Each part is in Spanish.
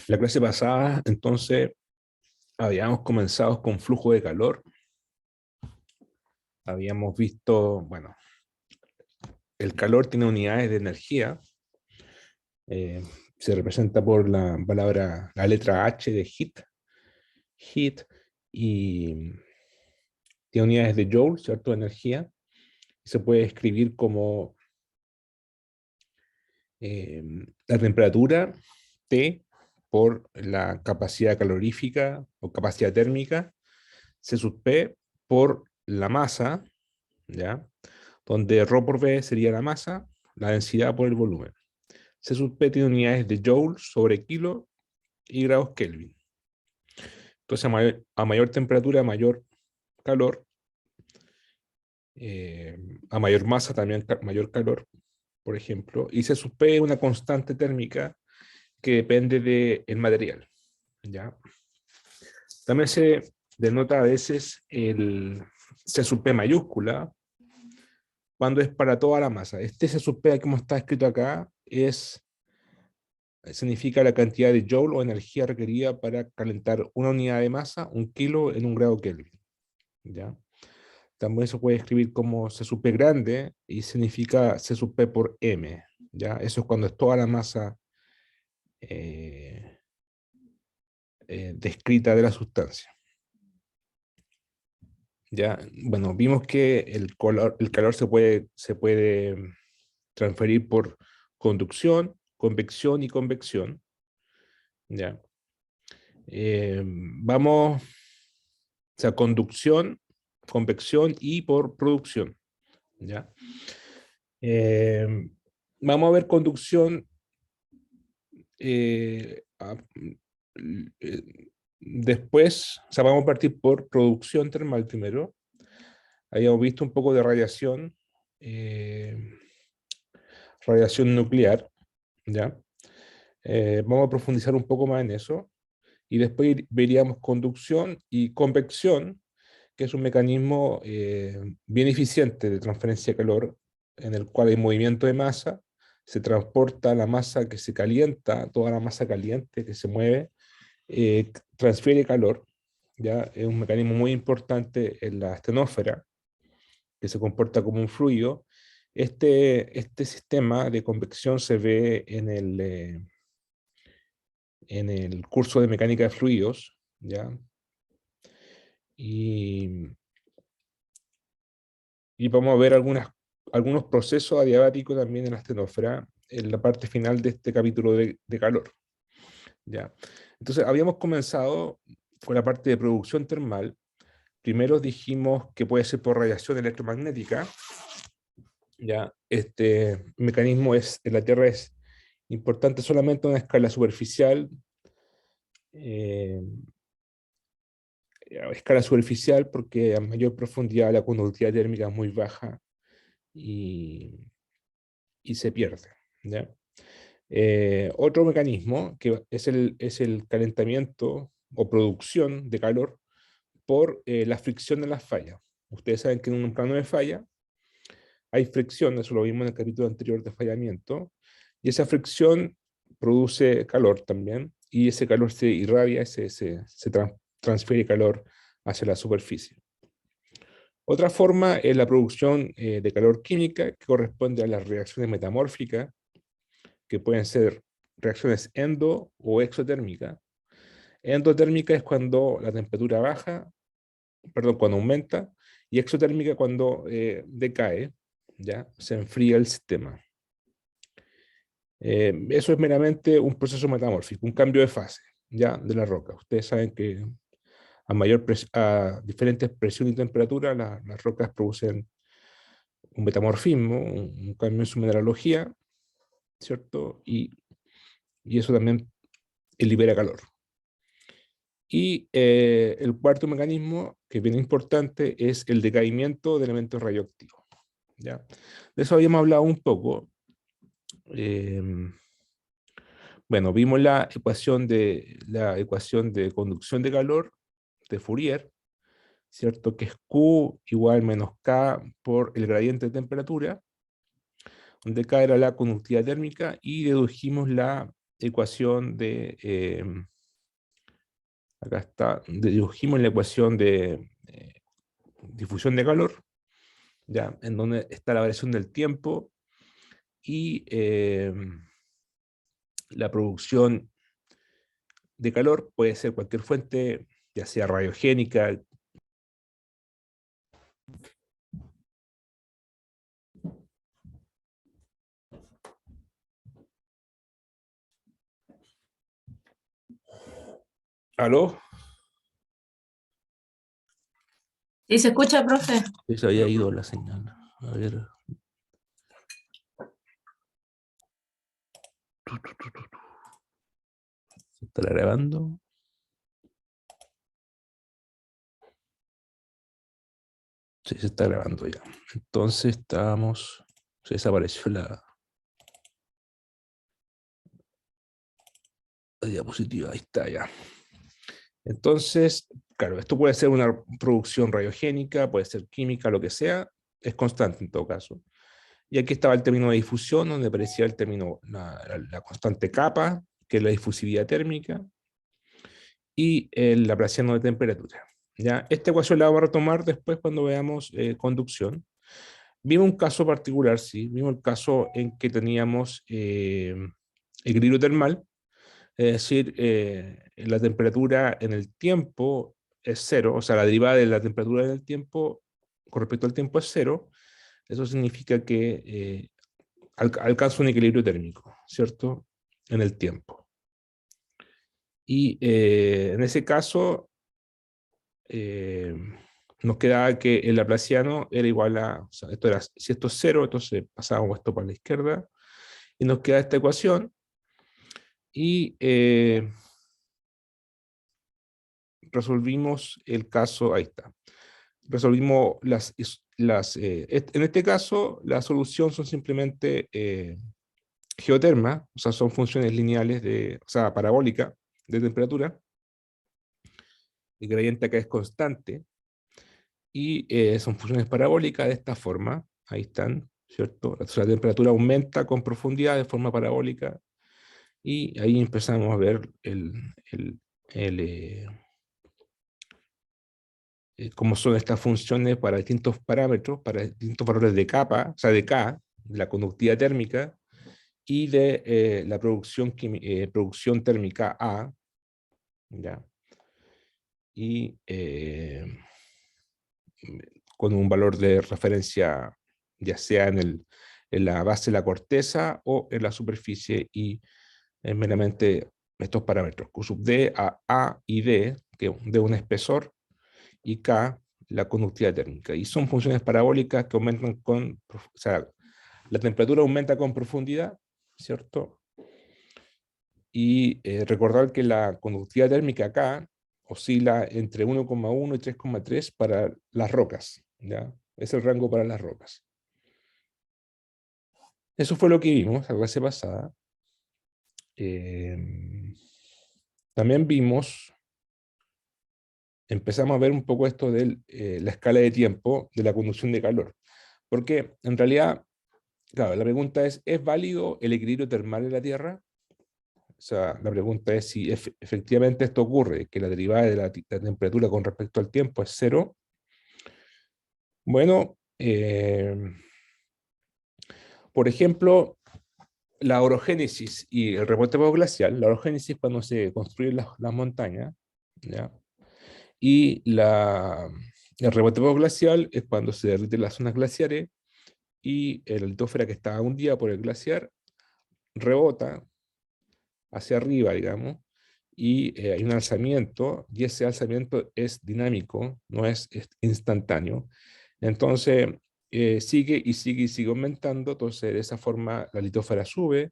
La clase pasada, entonces, habíamos comenzado con flujo de calor. Habíamos visto, bueno, el calor tiene unidades de energía. eh, Se representa por la palabra, la letra H de heat, y tiene unidades de joule, ¿cierto? De energía. Se puede escribir como eh, la temperatura T por la capacidad calorífica o capacidad térmica, C sub P por la masa, ¿ya? Donde ρ por V sería la masa, la densidad por el volumen. C sub P tiene unidades de joule sobre kilo y grados Kelvin. Entonces, a mayor temperatura, mayor calor, a mayor masa también mayor calor, por ejemplo, y C sub P es una constante térmica que depende del material, ¿ya? También se denota a veces el C sub P mayúscula cuando es para toda la masa. Este C sub P, como está escrito acá, significa la cantidad de joule o energía requerida para calentar una unidad de masa, 1 kilo en 1 grado Kelvin, ¿ya? También se puede escribir como C sub P grande y significa C sub P por M, ¿ya? Eso es cuando es toda la masa eh, descrita de la sustancia. Ya, bueno, vimos que el calor se puede transferir por conducción, convección y convección. Ya. Vamos, o sea, conducción, convección y por producción. ¿Ya? Eh, Vamos a ver conducción eh, a- después, o sea, vamos a partir por producción termal primero. Habíamos visto un poco de eh, radiación nuclear, ¿ya? Vamos a profundizar un poco más en eso y después veríamos conducción y convección, que es un mecanismo bien eficiente de transferencia de calor, en el cual hay movimiento de masa, se transporta la masa que se calienta, toda la masa caliente que se mueve, transfiere calor, ¿ya? Es un mecanismo muy importante en la astenósfera, que se comporta como un fluido. Este sistema de convección se ve en el curso de mecánica de fluidos, ¿ya? Y, y vamos a ver algunos procesos adiabáticos también en la astenósfera en la parte final de este capítulo de calor, ¿ya? Entonces, habíamos comenzado con la parte de producción termal. Primero dijimos que puede ser por radiación electromagnética, ¿ya? Este mecanismo en la Tierra es importante solamente a una escala superficial, eh, a escala superficial porque a mayor profundidad la conductividad térmica es muy baja y, y se pierde, ¿ya? Otro mecanismo que es el calentamiento o producción de calor por la fricción de las fallas. Ustedes saben que en un plano de falla hay fricción, eso lo vimos en el capítulo anterior de fallamiento, y esa fricción produce calor también, y ese calor se irradia, transfiere calor hacia la superficie. Otra forma es la producción de calor química, que corresponde a las reacciones metamórficas, que pueden ser reacciones o exotérmicas. Endotérmica es cuando la temperatura baja, perdón, cuando aumenta, y exotérmica cuando decae, ¿ya? Se enfría el sistema. Eso es meramente un proceso metamórfico, un cambio de fase, ¿ya? De la roca. Ustedes saben que a diferentes presiones y temperaturas las rocas producen un metamorfismo, un cambio en su mineralogía, ¿cierto? Y eso también libera calor. Y el cuarto mecanismo, que es bien importante, es el decaimiento de elementos radioactivos, ¿ya? De eso habíamos hablado un poco. Eh, bueno, vimos la ecuación de conducción de calor de Fourier, ¿cierto? Que es Q igual menos K por el gradiente de temperatura, donde K era la conductividad térmica, y dedujimos la ecuación de, acá está, dedujimos la ecuación de difusión de calor, ¿ya? En donde está la variación del tiempo y la producción de calor puede ser cualquier fuente, ya sea radiogénica. ¿Aló? ¿Y se escucha, profe? Se había ido la señal. A ver. ¿Se está grabando? Sí, se está grabando ya. Entonces estábamos... Se desapareció la diapositiva. Ahí está ya. Entonces, claro, esto puede ser una producción radiogénica, puede ser química, lo que sea. Es constante en todo caso. Y aquí estaba el término de difusión, donde aparecía el término, la constante capa, que es la difusividad térmica, y el laplaciano de temperatura. ¿Ya? Esta ecuación la vamos a retomar después cuando veamos conducción. Vimos un caso particular, sí, vimos el caso en que teníamos equilibrio termal, es decir, la temperatura en el tiempo es cero, o sea, la derivada de la temperatura en el tiempo con respecto al tiempo es cero. Eso significa que alcanza un equilibrio térmico, ¿cierto? En el tiempo. Y en ese caso, eh, nos quedaba que el laplaciano era igual a, o sea, esto era, si esto es cero, entonces pasábamos esto para la izquierda, y nos queda esta ecuación, y resolvimos el caso, ahí está, resolvimos en este caso, la solución son simplemente geoterma, o sea, son funciones lineales o sea, parabólica de temperatura, el gradiente acá es constante, y son funciones parabólicas de esta forma, ahí están, ¿cierto? O sea, la temperatura aumenta con profundidad de forma parabólica, y ahí empezamos a ver el, eh, cómo son estas funciones para distintos parámetros, para distintos valores de capa, o sea, de K, de la conductividad térmica, y de la producción térmica A, ¿ya? Y con un valor de referencia, ya sea en la base de la corteza o en la superficie, y meramente estos parámetros, Q sub D, A y D, que de un espesor, y K, la conductividad térmica. Y son funciones parabólicas que aumentan o sea, la temperatura aumenta con profundidad, ¿cierto? Y recordar que la conductividad térmica acá oscila entre 1,1 y 3,3 para las rocas, ¿ya? Es el rango para las rocas. Eso fue lo que vimos la clase pasada. También empezamos a ver un poco esto de la escala de tiempo de la conducción de calor. Porque en realidad, claro, la pregunta ¿es válido el equilibrio termal en la Tierra? O sea, la pregunta es si efectivamente esto ocurre, que la derivada de la temperatura con respecto al tiempo es cero. Bueno, por ejemplo, la orogénesis y el remonteo glacial. La orogénesis cuando se construyen las montañas, ¿ya? Y el remonteo glacial es cuando se derriten las zonas glaciares y la litósfera que estaba hundida por el glaciar rebota hacia arriba, digamos, y hay un alzamiento, y ese alzamiento es dinámico, no es instantáneo. Entonces, sigue y sigue y sigue aumentando, entonces de esa forma la litósfera sube,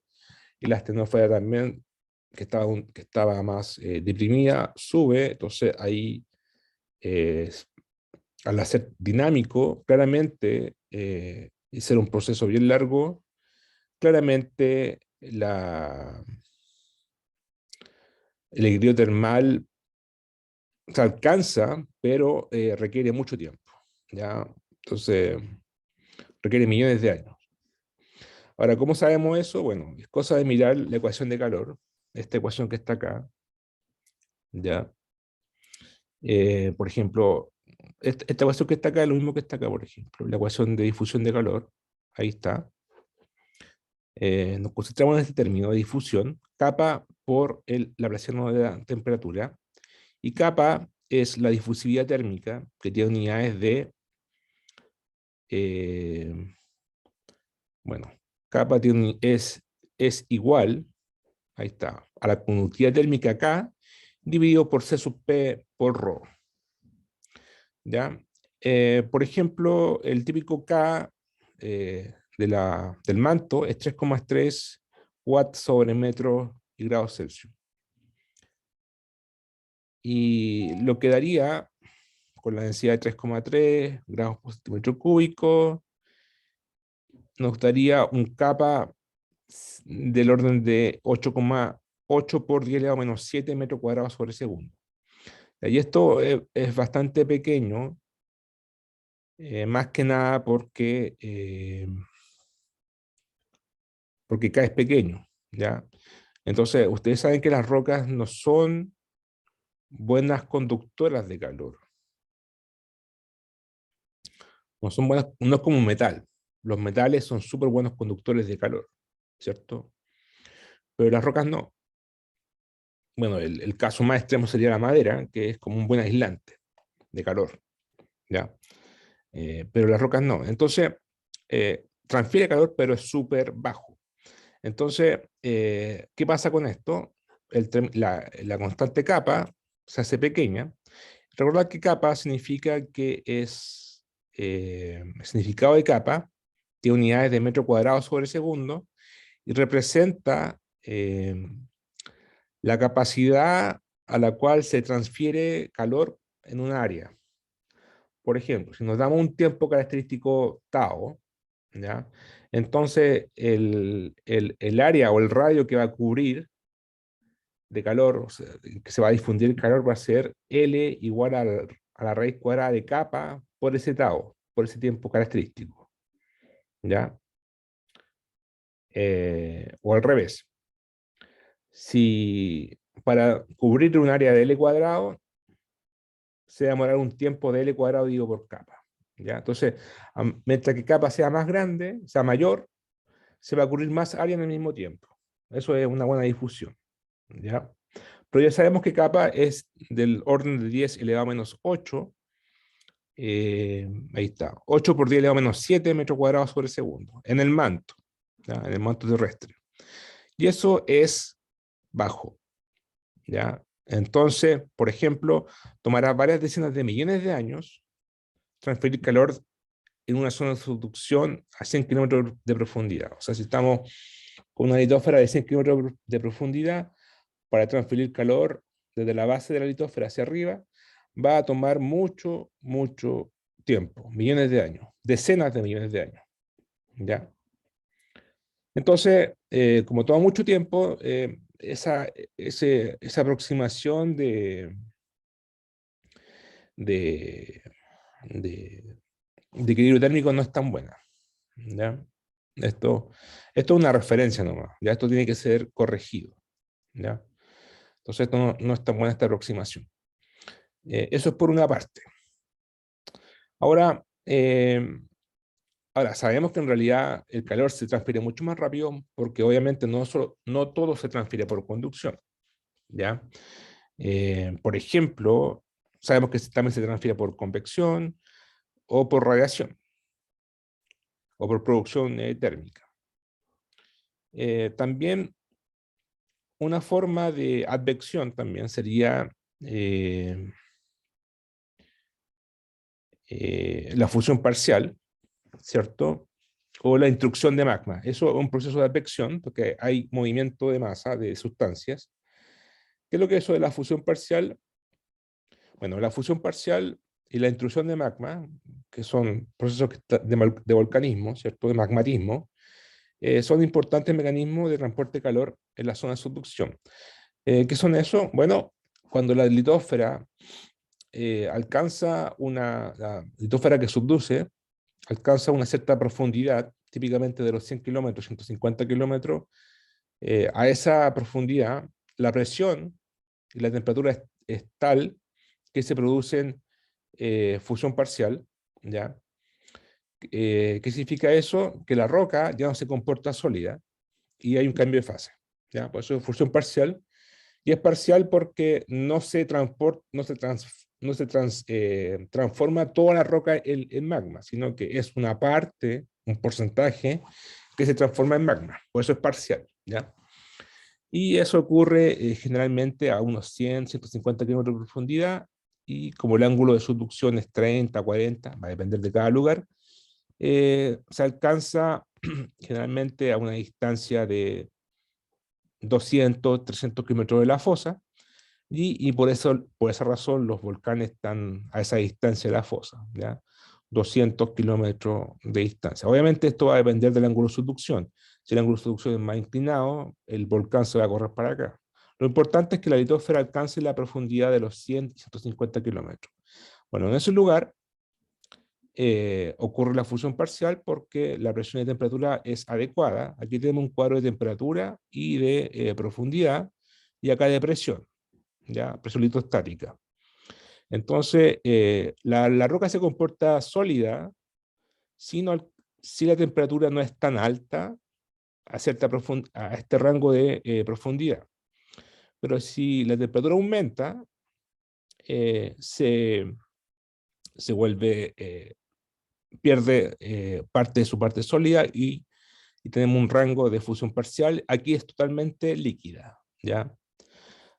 y la astenósfera también, que estaba más deprimida, sube, entonces ahí, eh, al hacer dinámico, claramente, y ser un proceso bien largo, claramente el equilibrio termal se alcanza, pero requiere mucho tiempo, ¿ya? Entonces, requiere millones de años. Ahora, ¿cómo sabemos eso? Bueno, es cosa de mirar la ecuación de calor, esta ecuación que está acá, ¿ya? Por ejemplo, esta ecuación que está acá es lo mismo que está acá, por ejemplo, la ecuación de difusión de calor, ahí está. Nos concentramos en este término de difusión, kappa por el laplaciano de la temperatura, y kappa es la difusividad térmica, que tiene unidades de, bueno, kappa es igual, ahí está, a la conductividad térmica K, dividido por C sub P por ρ, ¿ya? Por ejemplo, el típico K del manto es 3,3 watts sobre metro y grados Celsius. Y lo que daría con la densidad de 3,3 gramos por centímetro cúbico, nos daría un kappa del orden de 8,8 por 10 elevado a menos 7 metros cuadrados sobre segundo. Y esto es bastante pequeño, más que nada porque K es pequeño, ¿ya? Entonces, ustedes saben que las rocas no son buenas conductoras de calor. No son buenas, no es como un metal. Los metales son súper buenos conductores de calor, ¿cierto? Pero las rocas no. Bueno, el caso más extremo sería la madera, que es como un buen aislante de calor, ¿ya? Pero las rocas no. Entonces, transfiere calor, pero es súper bajo. Entonces, ¿qué pasa con esto? La constante kappa se hace pequeña. Recordad que kappa significa que es el significado de kappa, tiene unidades de metro cuadrado sobre segundo y representa la capacidad a la cual se transfiere calor en un área. Por ejemplo, si nos damos un tiempo característico tau, ¿ya? Entonces el área o el radio que va a cubrir de calor, o sea, que se va a difundir el calor, va a ser L igual a la raíz cuadrada de kappa por ese tau, por ese tiempo característico, ¿ya? O al revés. Si para cubrir un área de L cuadrado, se va a demorar un tiempo de L cuadrado dividido por kappa, ¿ya? Entonces, mientras que kappa sea más grande, sea mayor, se va a cubrir más área en el mismo tiempo. Eso es una buena difusión, ¿ya? Pero ya sabemos que kappa es del orden de 10 elevado a menos 8. Ahí está. 8 por 10 elevado a menos 7 metros cuadrados sobre segundo. En el manto. ¿Ya? En el manto terrestre. Y eso es bajo. ¿Ya? Entonces, por ejemplo, tomará varias decenas de millones de años transferir calor en una zona de subducción a 100 kilómetros de profundidad. O sea, si estamos con una litósfera de 100 kilómetros de profundidad, para transferir calor desde la base de la litósfera hacia arriba, va a tomar mucho, mucho tiempo, millones de años, decenas de millones de años. ¿Ya? Entonces, como toma mucho tiempo, esa aproximación de, de, de equilibrio térmico no es tan buena. ¿Ya? Esto es una referencia nomás, ¿ya? Esto tiene que ser corregido. ¿Ya? Entonces, esto no es tan buena esta aproximación. Eso es por una parte. Ahora, sabemos que en realidad el calor se transfiere mucho más rápido porque obviamente no todo se transfiere por conducción, ¿ya? Por ejemplo, sabemos que también se transfiere por convección o por radiación o por producción térmica. También una forma de advección también sería la fusión parcial, ¿cierto? O la instrucción de magma. Eso es un proceso de advección, porque hay movimiento de masa de sustancias. ¿Qué es lo que es eso de la fusión parcial? Bueno, la fusión parcial y la intrusión de magma, que son procesos de volcanismo, ¿cierto? De magmatismo, son importantes mecanismos de transporte de calor en la zona de subducción. ¿Qué son eso? Bueno, cuando la litósfera la litósfera que subduce, alcanza una cierta profundidad, típicamente de los 100 kilómetros, 150 kilómetros, a esa profundidad la presión y la temperatura es tal que se producen fusión parcial, ¿ya? ¿Qué significa eso? Que la roca ya no se comporta sólida y hay un cambio de fase, ¿ya? Por eso es fusión parcial, y es parcial porque no se transporta, no se transforma toda la roca en magma, sino que es una parte, un porcentaje, que se transforma en magma. Por eso es parcial, ¿ya? Y eso ocurre generalmente a unos 100, 150 kilómetros de profundidad, y como el ángulo de subducción es 30, 40, va a depender de cada lugar, se alcanza generalmente a una distancia de 200, 300 kilómetros de la fosa, y por eso, por esa razón los volcanes están a esa distancia de la fosa, ¿ya? 200 kilómetros de distancia. Obviamente esto va a depender del ángulo de subducción. Si el ángulo de subducción es más inclinado, el volcán se va a correr para acá. Lo importante es que la litosfera alcance la profundidad de los 100 y 150 kilómetros. Bueno, en ese lugar ocurre la fusión parcial porque la presión y temperatura es adecuada. Aquí tenemos un cuadro de temperatura y de profundidad, y acá de presión, ¿ya? Presión litostática. Entonces, la roca se comporta sólida si, si la temperatura no es tan alta a este rango de profundidad. Pero si la temperatura aumenta, se vuelve, pierde parte de su parte sólida, y tenemos un rango de fusión parcial. Aquí es totalmente líquida, ¿ya?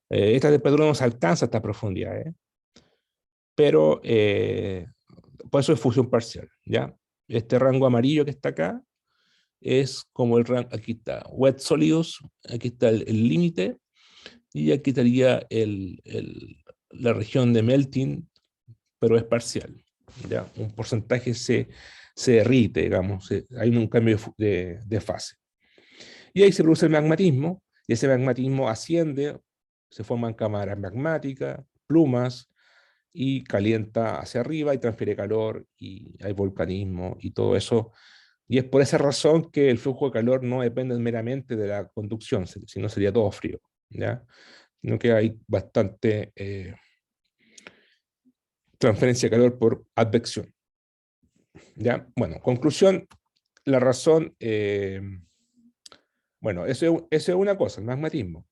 Esta temperatura no se alcanza a esta profundidad, pero por eso es fusión parcial, ¿ya? Este rango amarillo que está acá es como el rango, aquí está wet sólidos, aquí está el límite, y aquí estaría la región de melting, pero es parcial, ¿ya? Un porcentaje se derrite, digamos, hay un cambio de fase. Y ahí se produce el magmatismo, y ese magmatismo asciende, se forman cámaras magmáticas, plumas, y calienta hacia arriba y transfiere calor, y hay volcanismo y todo eso. Y es por esa razón que el flujo de calor no depende meramente de la conducción, sino sería todo frío, ¿ya? Sino que hay bastante transferencia de calor por advección, ¿ya? Bueno, conclusión, la razón, bueno, eso es una cosa, el magmatismo.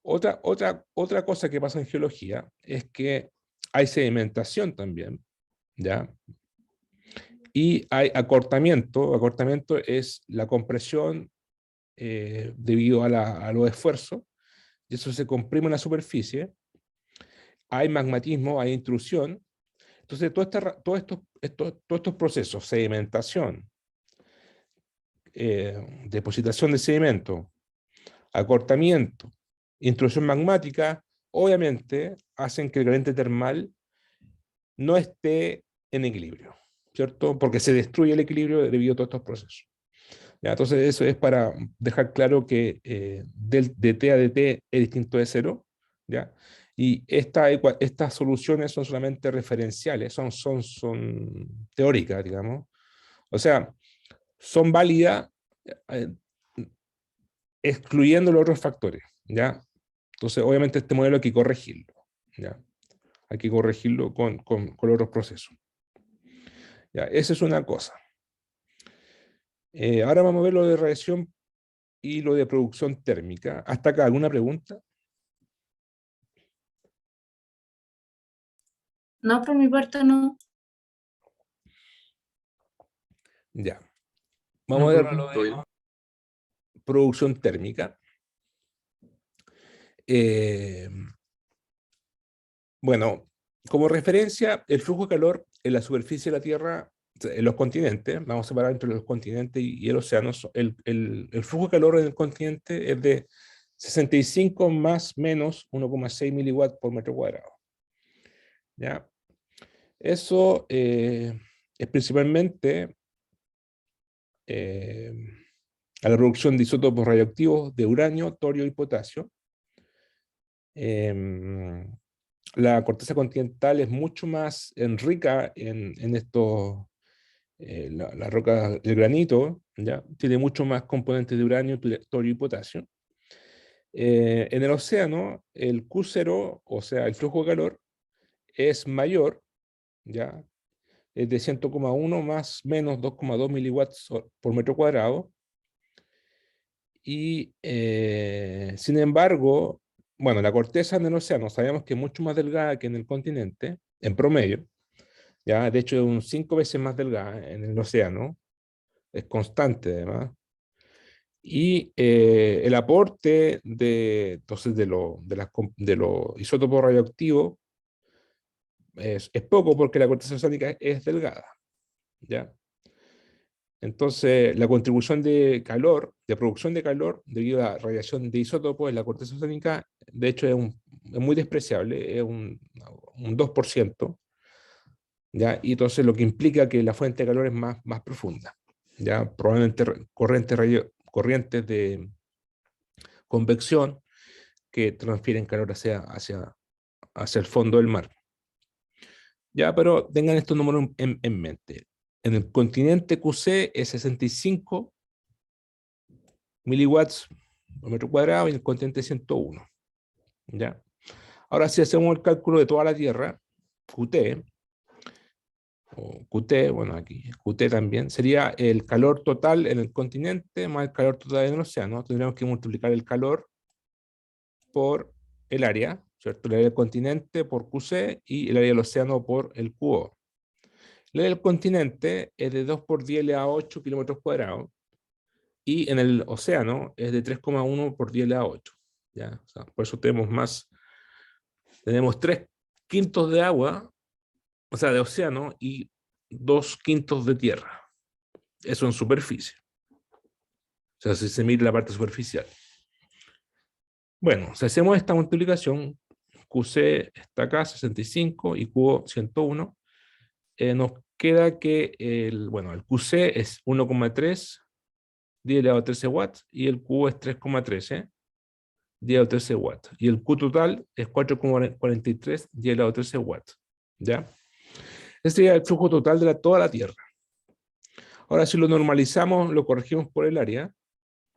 Otra cosa que pasa en geología es que hay sedimentación también, ¿ya? Y hay acortamiento. Acortamiento es la compresión debido a los esfuerzos, y eso se comprime en la superficie. Hay magmatismo, hay intrusión. Entonces, todos estos procesos, sedimentación, depositación de sedimento, acortamiento, intrusión magmática, obviamente hacen que el gradiente termal no esté en equilibrio, ¿cierto? Porque se destruye el equilibrio debido a todos estos procesos. ¿Ya? Entonces, eso es para dejar claro que de T a dt es distinto de cero, ¿ya? Y estas soluciones son solamente referenciales, son teóricas, digamos. O sea, son válidas eh, excluyendo los otros factores, ¿ya? Entonces, obviamente este modelo hay que corregirlo, ¿ya? Hay que corregirlo con otros procesos. ¿Ya? Esa es una cosa. Ahora vamos a ver lo de radiación y lo de producción térmica. ¿Hasta acá alguna pregunta? No, por mi parte no. Ya. No, Vamos a ver profe, lo todo de bien. producción térmica. Eh, bueno, como referencia, el flujo de calor en la superficie de la Tierra, en los continentes, vamos a separar entre los continentes y el océano, el flujo de calor en el continente es de 65 más menos 1,6 miliwatts por metro cuadrado. ¿Ya? Eso es principalmente eh, a la producción de isótopos radioactivos de uranio, torio y potasio. La corteza continental es mucho más rica en estos, la roca, el granito, ¿ya? Tiene mucho más componentes de uranio, torio y potasio. En el océano, el Q0, o sea, el flujo de calor, es mayor, ¿ya? Es de 100,1 más menos 2,2 miliwatts por metro cuadrado. Y sin embargo, bueno, la corteza en el océano sabemos que es mucho más delgada que en el continente, en promedio, ¿ya? De hecho, es un 5 veces más delgada en el océano, es constante además. Y el aporte entonces, de los isótopos radioactivos es poco porque la corteza oceánica es delgada, ¿ya? Entonces, la contribución de calor, de producción de calor, debido a la radiación de isótopos en la corteza oceánica, de hecho es muy despreciable, es un 2%, ¿ya? Y entonces lo que implica que la fuente de calor es más profunda, ¿ya? Probablemente corrientes de convección que transfieren calor hacia el fondo del mar. Ya, pero tengan estos números en mente. En el continente QC es 65 miliwatts por metro cuadrado y en el continente 101. ¿Ya? Ahora, si hacemos el cálculo de toda la Tierra, QT, o QT, bueno, aquí QT también, sería el calor total en el continente más el calor total en el océano. Tendríamos que multiplicar el calor por el área, ¿cierto? El área del continente por QC y el área del océano por el QO. El área del continente es de 2 por 10 elevado a 8 kilómetros cuadrados y en el océano es de 3,1 por 10 elevado a 8. ¿Ya? O sea, por eso tenemos 3 quintos de agua, o sea, de océano, y 2 quintos de tierra. Eso en superficie. O sea, si se mide la parte superficial. Bueno, si hacemos esta multiplicación, QC está acá, 65, y QO 101, nos queda que el QC es 1,3 10 elevado a 13 watts y el QO es 3,13 10 elevado a 13 watts. Y el Q total es 4,43 10 elevado a 13 watts. ¿Ya? Este sería el flujo total de toda la Tierra. Ahora, si lo normalizamos, lo corregimos por el área,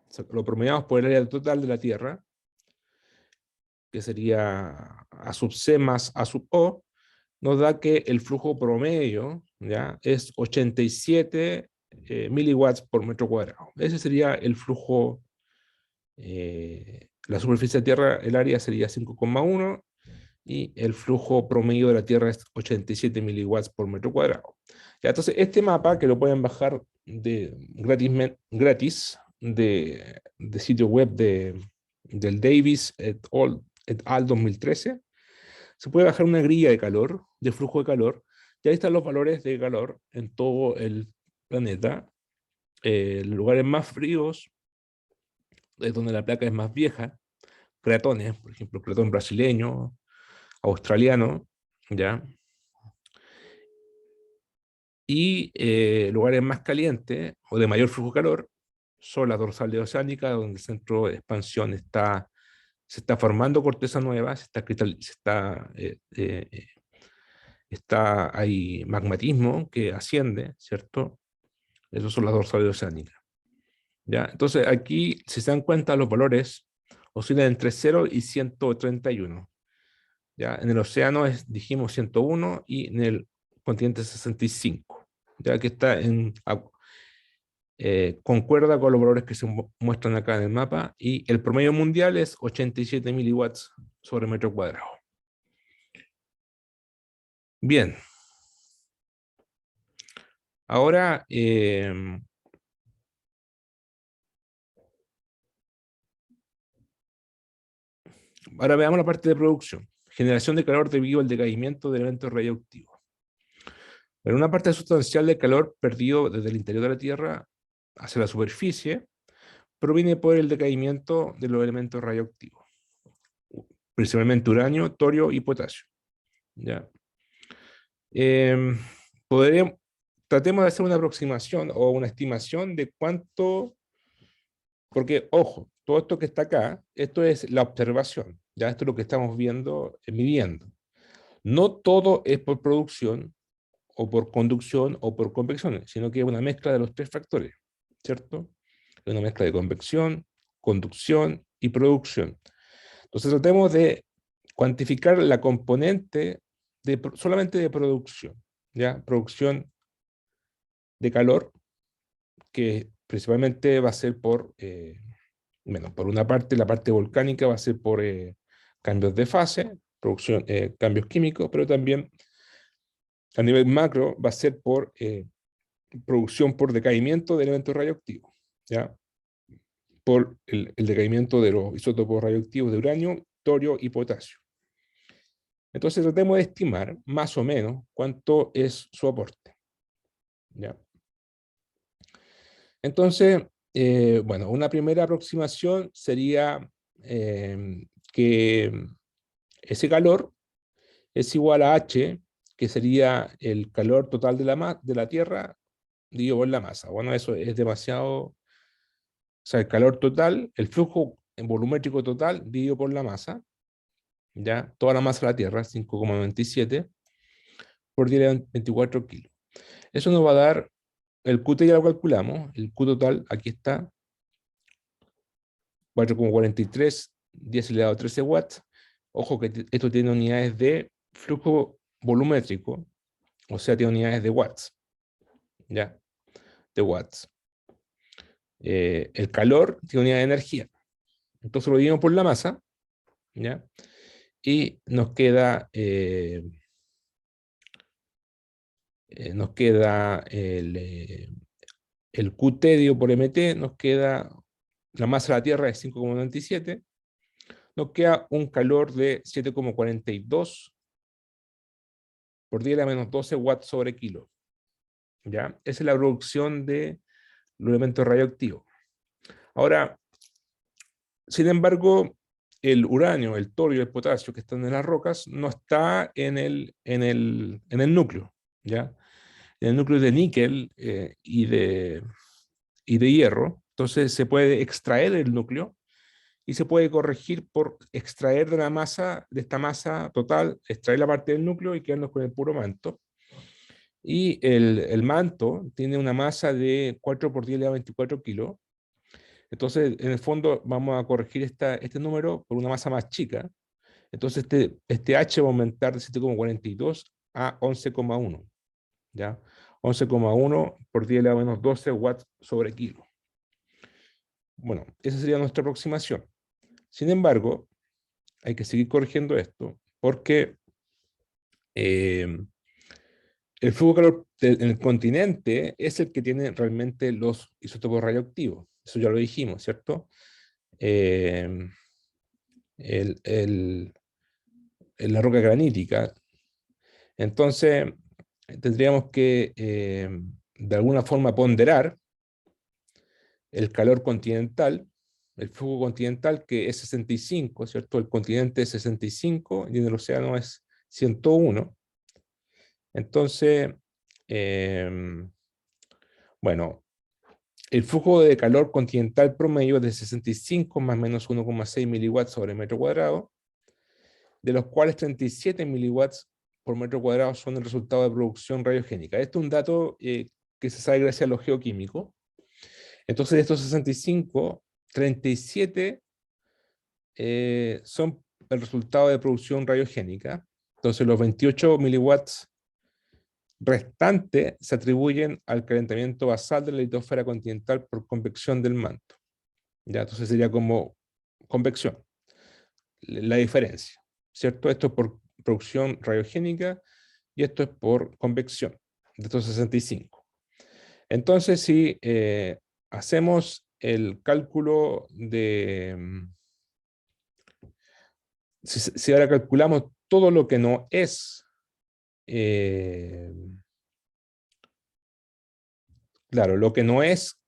o sea, lo promediamos por el área total de la Tierra, que sería A sub C más A sub O, nos da que el flujo promedio, ¿ya?, es 87 miliwatts por metro cuadrado. Ese sería el flujo, la superficie de Tierra, el área sería 5,1 y el flujo promedio de la Tierra es 87 miliwatts por metro cuadrado. Ya, entonces, este mapa que lo pueden bajar gratis de sitio web del Davis et al 2013, se puede bajar una grilla de calor, de flujo de calor, y ahí están los valores de calor en todo el planeta. Lugares más fríos, es donde la placa es más vieja, cratones, por ejemplo, cratón brasileño, australiano, ¿ya? Y lugares más calientes o de mayor flujo de calor son las dorsales oceánicas, donde el centro de expansión se está formando corteza nueva, está hay magmatismo que asciende, ¿cierto? Esos son las dorsales oceánicas. ¿Ya? Entonces aquí, si se dan cuenta, los valores oscilan entre 0 y 131. ¿Ya? En el océano dijimos 101 y en el continente 65. Ya que está concuerda con los valores que se muestran acá en el mapa, y el promedio mundial es 87 miliwatts sobre metro cuadrado. Bien. Ahora, ahora veamos la parte de producción. Generación de calor debido al decaimiento de elementos radioactivos. Pero una parte sustancial del calor perdido desde el interior de la Tierra hacia la superficie proviene por el decaimiento de los elementos radioactivos, principalmente uranio, torio y potasio. ¿Ya? Eh, Tratemos de hacer una aproximación o una estimación de cuánto, porque, ojo, todo esto que está acá, esto es la observación, ya esto es lo que estamos viendo, midiendo. No todo es por producción, o por conducción, o por convección, sino que es una mezcla de los tres factores, ¿cierto? Es una mezcla de convección, conducción y producción. Entonces tratemos de cuantificar la componente solamente de producción, ¿ya? Producción de calor, que principalmente va a ser bueno, por una parte, la parte volcánica va a ser por cambios de fase, producción, cambios químicos, pero también a nivel macro va a ser por producción por decaimiento de elementos radioactivos, ¿ya? Por el decaimiento de los isótopos radioactivos de uranio, torio y potasio. Entonces tratemos de estimar más o menos cuánto es su aporte, ¿ya? Entonces, bueno, una primera aproximación sería que ese calor es igual a H, que sería el calor total de la Tierra dividido por la masa. Bueno, eso es demasiado, o sea, el calor total, el flujo volumétrico total dividido por la masa, ya, toda la masa de la Tierra, 5,97 por 10 a la 24 kilos. Eso nos va a dar, el QT ya lo calculamos, el Q total, aquí está, 4,43, 10 elevado a 13 watts. Ojo que esto tiene unidades de flujo volumétrico, o sea, tiene unidades de watts, ¿ya? De watts. El calor tiene unidad de energía. Entonces lo dividimos por la masa, ¿ya? Y nos queda el QT dividido por MT, nos queda la masa de la Tierra es 5,97, nos queda un calor de 7,42 por 10 a la menos 12 watts sobre kilo, ¿ya? Esa es la producción de los elementos radioactivos. Ahora, sin embargo, el uranio, el torio y el potasio que están en las rocas no está en el núcleo, ¿ya? En el núcleo de níquel y de hierro. Entonces se puede extraer el núcleo y se puede corregir por extraer de la masa, de esta masa total, extraer la parte del núcleo y quedarnos con el puro manto. Y el manto tiene una masa de 4 por 10 a la 24 kilos. Entonces, en el fondo, vamos a corregir este número por una masa más chica. Entonces, este H va a aumentar de 7,42 a 11,1. ¿Ya? 11,1 por 10 a la menos 12 watts sobre kilo. Bueno, esa sería nuestra aproximación. Sin embargo, hay que seguir corrigiendo esto porque el flujo de calor en el continente es el que tiene realmente los isótopos radioactivos. Eso ya lo dijimos, ¿cierto? En la roca granítica. Entonces, tendríamos que de alguna forma ponderar el calor continental, el flujo continental, que es 65, ¿cierto? El continente es 65 y en el océano es 101. Entonces, bueno, el flujo de calor continental promedio es de 65 más o menos 1,6 miliwatts sobre metro cuadrado, de los cuales 37 miliwatts por metro cuadrado son el resultado de producción radiogénica. Este es un dato que se sabe gracias a lo geoquímico. Entonces, de estos 65, 37 son el resultado de producción radiogénica. Entonces, los 28 miliwatts restantes se atribuyen al calentamiento basal de la litosfera continental por convección del manto. ¿Ya? Entonces sería como convección, la diferencia, ¿cierto? Esto es por producción radiogénica y esto es por convección de estos 65. Entonces, si hacemos el cálculo si ahora calculamos todo lo que no es claro, lo que no es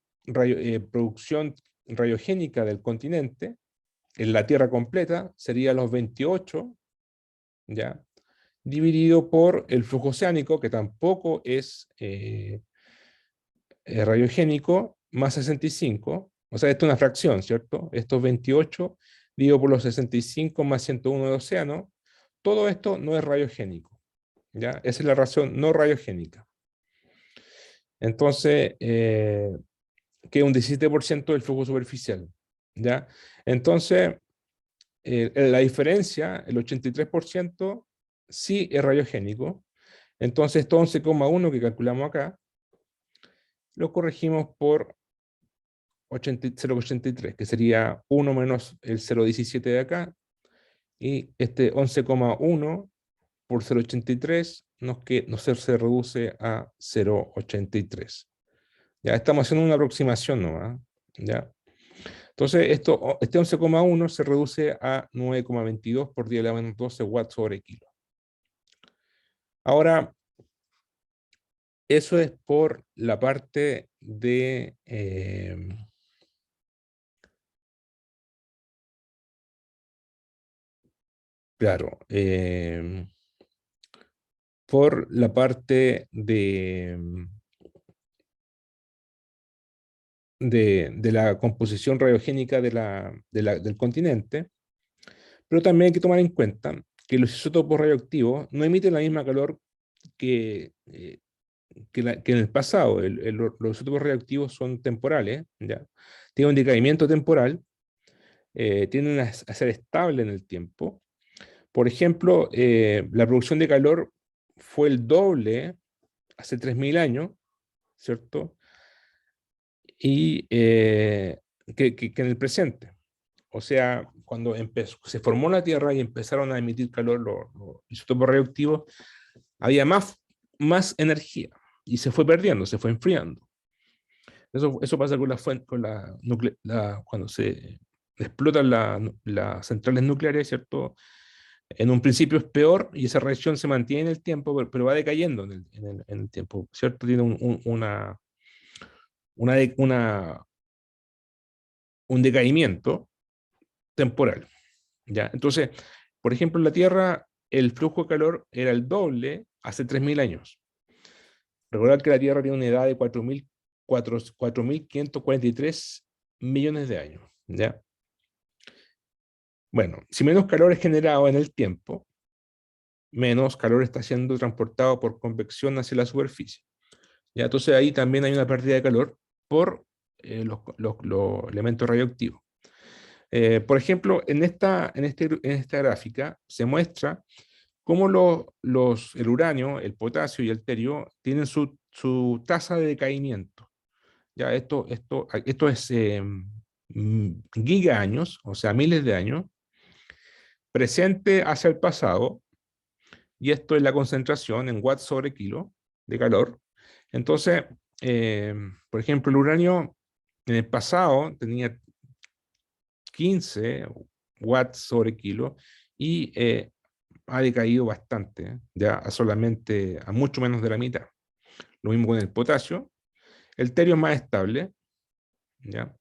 producción radiogénica del continente, en la Tierra completa, sería los 28, ¿ya? Dividido por el flujo oceánico, que tampoco es radiogénico, más 65. O sea, esto es una fracción, ¿cierto? Estos 28 dividido por los 65 más 101 del océano, todo esto no es radiogénico, ¿ya? Esa es la razón no radiogénica. Entonces, que un 17% del flujo superficial. ¿ya? Entonces, la diferencia, el 83%, sí es radiogénico. Entonces, esto 11,1 que calculamos acá, lo corregimos por 0,83, que sería 1 menos el 0,17 de acá, y este 11,1 por 0,83 se reduce a 0,83. Ya estamos haciendo una aproximación nomás, ¿ya? Entonces, este 11,1 se reduce a 9,22 por 10 a la menos 12 watts sobre kilo. Ahora, eso es por la parte de... claro, por la parte de la composición radiogénica del continente, pero también hay que tomar en cuenta que los isótopos radioactivos no emiten la misma calor que, que en el pasado. Los isótopos radioactivos son temporales, ¿ya? Tienen un decaimiento temporal, tienden a ser estable en el tiempo. Por ejemplo, la producción de calor fue el doble hace 3.000 años, ¿cierto? Y que en el presente. O sea, cuando se formó la Tierra y empezaron a emitir calor los isótopos radioactivos, había más energía y se fue perdiendo, se fue enfriando. Eso pasa con la fuente, cuando se explotan las centrales nucleares, ¿cierto? En un principio es peor y esa reacción se mantiene en el tiempo, pero va decayendo en el tiempo, ¿cierto? Tiene una, de- una, un decaimiento temporal, ¿ya? Entonces, por ejemplo, en la Tierra el flujo de calor era el doble hace 3.000 años. Recordar que la Tierra tiene una edad de 4.543 millones de años, ¿ya? Bueno, si menos calor es generado en el tiempo, menos calor está siendo transportado por convección hacia la superficie, ¿ya? Entonces ahí también hay una pérdida de calor por los elementos radioactivos. Por ejemplo, en esta gráfica se muestra cómo el uranio, el potasio y el terio tienen su tasa de decaimiento. Ya esto es gigaños, o sea, miles de años, presente hacia el pasado, y esto es la concentración en watts sobre kilo de calor. Entonces, por ejemplo, el uranio en el pasado tenía 15 watts sobre kilo y ha decaído bastante, ya a mucho menos de la mitad. Lo mismo con el potasio. El terio es más estable, ¿ya?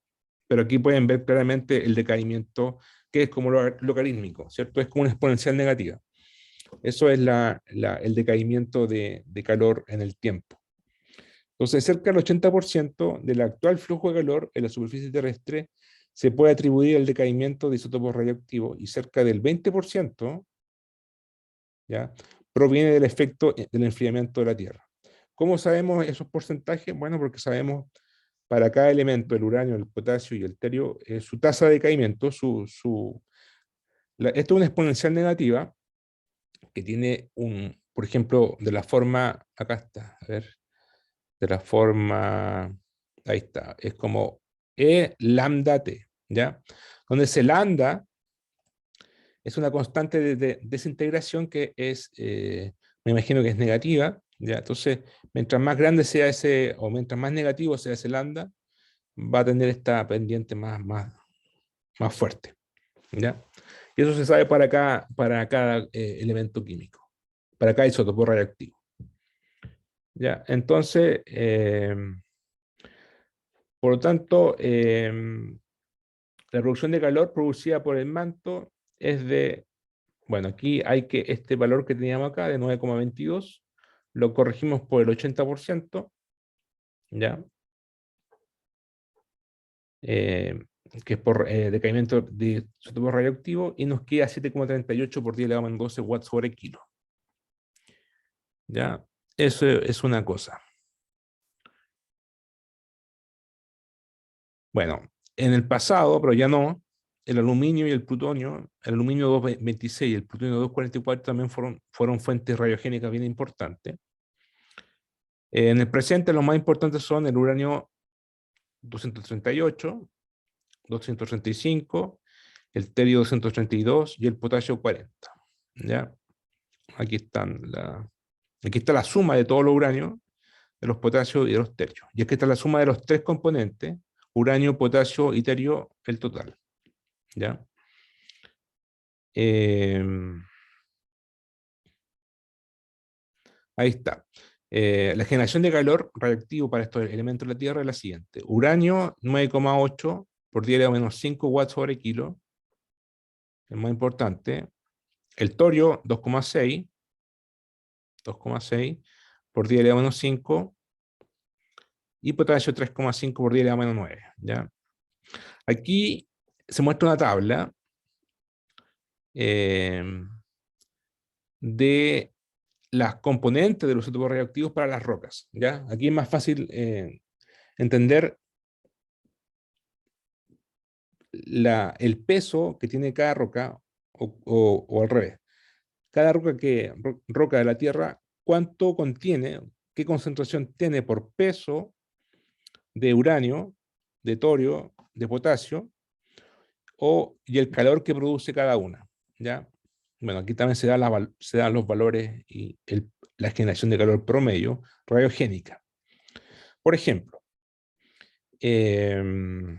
Pero aquí pueden ver claramente el decaimiento, que es como logarítmico, ¿cierto? Es como una exponencial negativa. Eso es el decaimiento de calor en el tiempo. Entonces, cerca del 80% del actual flujo de calor en la superficie terrestre se puede atribuir al decaimiento de isótopos radioactivos y cerca del 20%, ¿ya?, proviene del efecto del enfriamiento de la Tierra. ¿Cómo sabemos esos porcentajes? Bueno, porque sabemos para cada elemento, el uranio, el potasio y el terio, su tasa de decaimiento, esto es una exponencial negativa que tiene por ejemplo, de la forma, acá está, a ver, de la forma, ahí está, es como E lambda T, ¿ya? Donde ese lambda es una constante de desintegración que me imagino que es negativa, ¿ya? Entonces, mientras más grande sea o mientras más negativo sea ese lambda, va a tener esta pendiente más fuerte, ¿ya? Y eso se sabe para cada elemento químico, para cada isótopo radioactivo, ¿ya? Entonces, por lo tanto, la producción de calor producida por el manto es bueno, aquí este valor que teníamos acá de 9,22, lo corregimos por el 80%, ¿ya? Eh, que es por decaimiento de isótopo radioactivo, y nos queda 7,38 por 10 a la menos 12 watts sobre kilo, ¿ya? Eso es una cosa. Bueno, En el pasado, pero ya no, el aluminio y el plutonio, el aluminio 226 y el plutonio 244 también fueron fuentes radiogénicas bien importantes. En el presente los más importantes son el uranio 238, 235, el terio 232 y el potasio 40. ¿Ya? Aquí aquí está la suma de todos los uranios, de los potasios y de los terios. Y aquí está la suma de los tres componentes, uranio, potasio y terio, el total. ¿Ya? Ahí está. La generación de calor radiactivo para estos elementos de la Tierra es la siguiente. Uranio 9,8 por 10 a la menos 5 watts sobre kilo. El más importante. El torio 2,6 por 10 a la menos 5. Y potasio 3,5 por 10 a la menos 9. ¿Ya? Aquí se muestra una tabla de las componentes de los isótopos radioactivos para las rocas. ¿Ya? Aquí es más fácil entender el peso que tiene cada roca, o al revés. Cada roca de la Tierra, cuánto contiene, qué concentración tiene por peso de uranio, de torio, de potasio, y el calor que produce cada una. ¿Ya? Bueno, aquí también se dan los valores y la generación de calor promedio radiogénica. Por ejemplo, el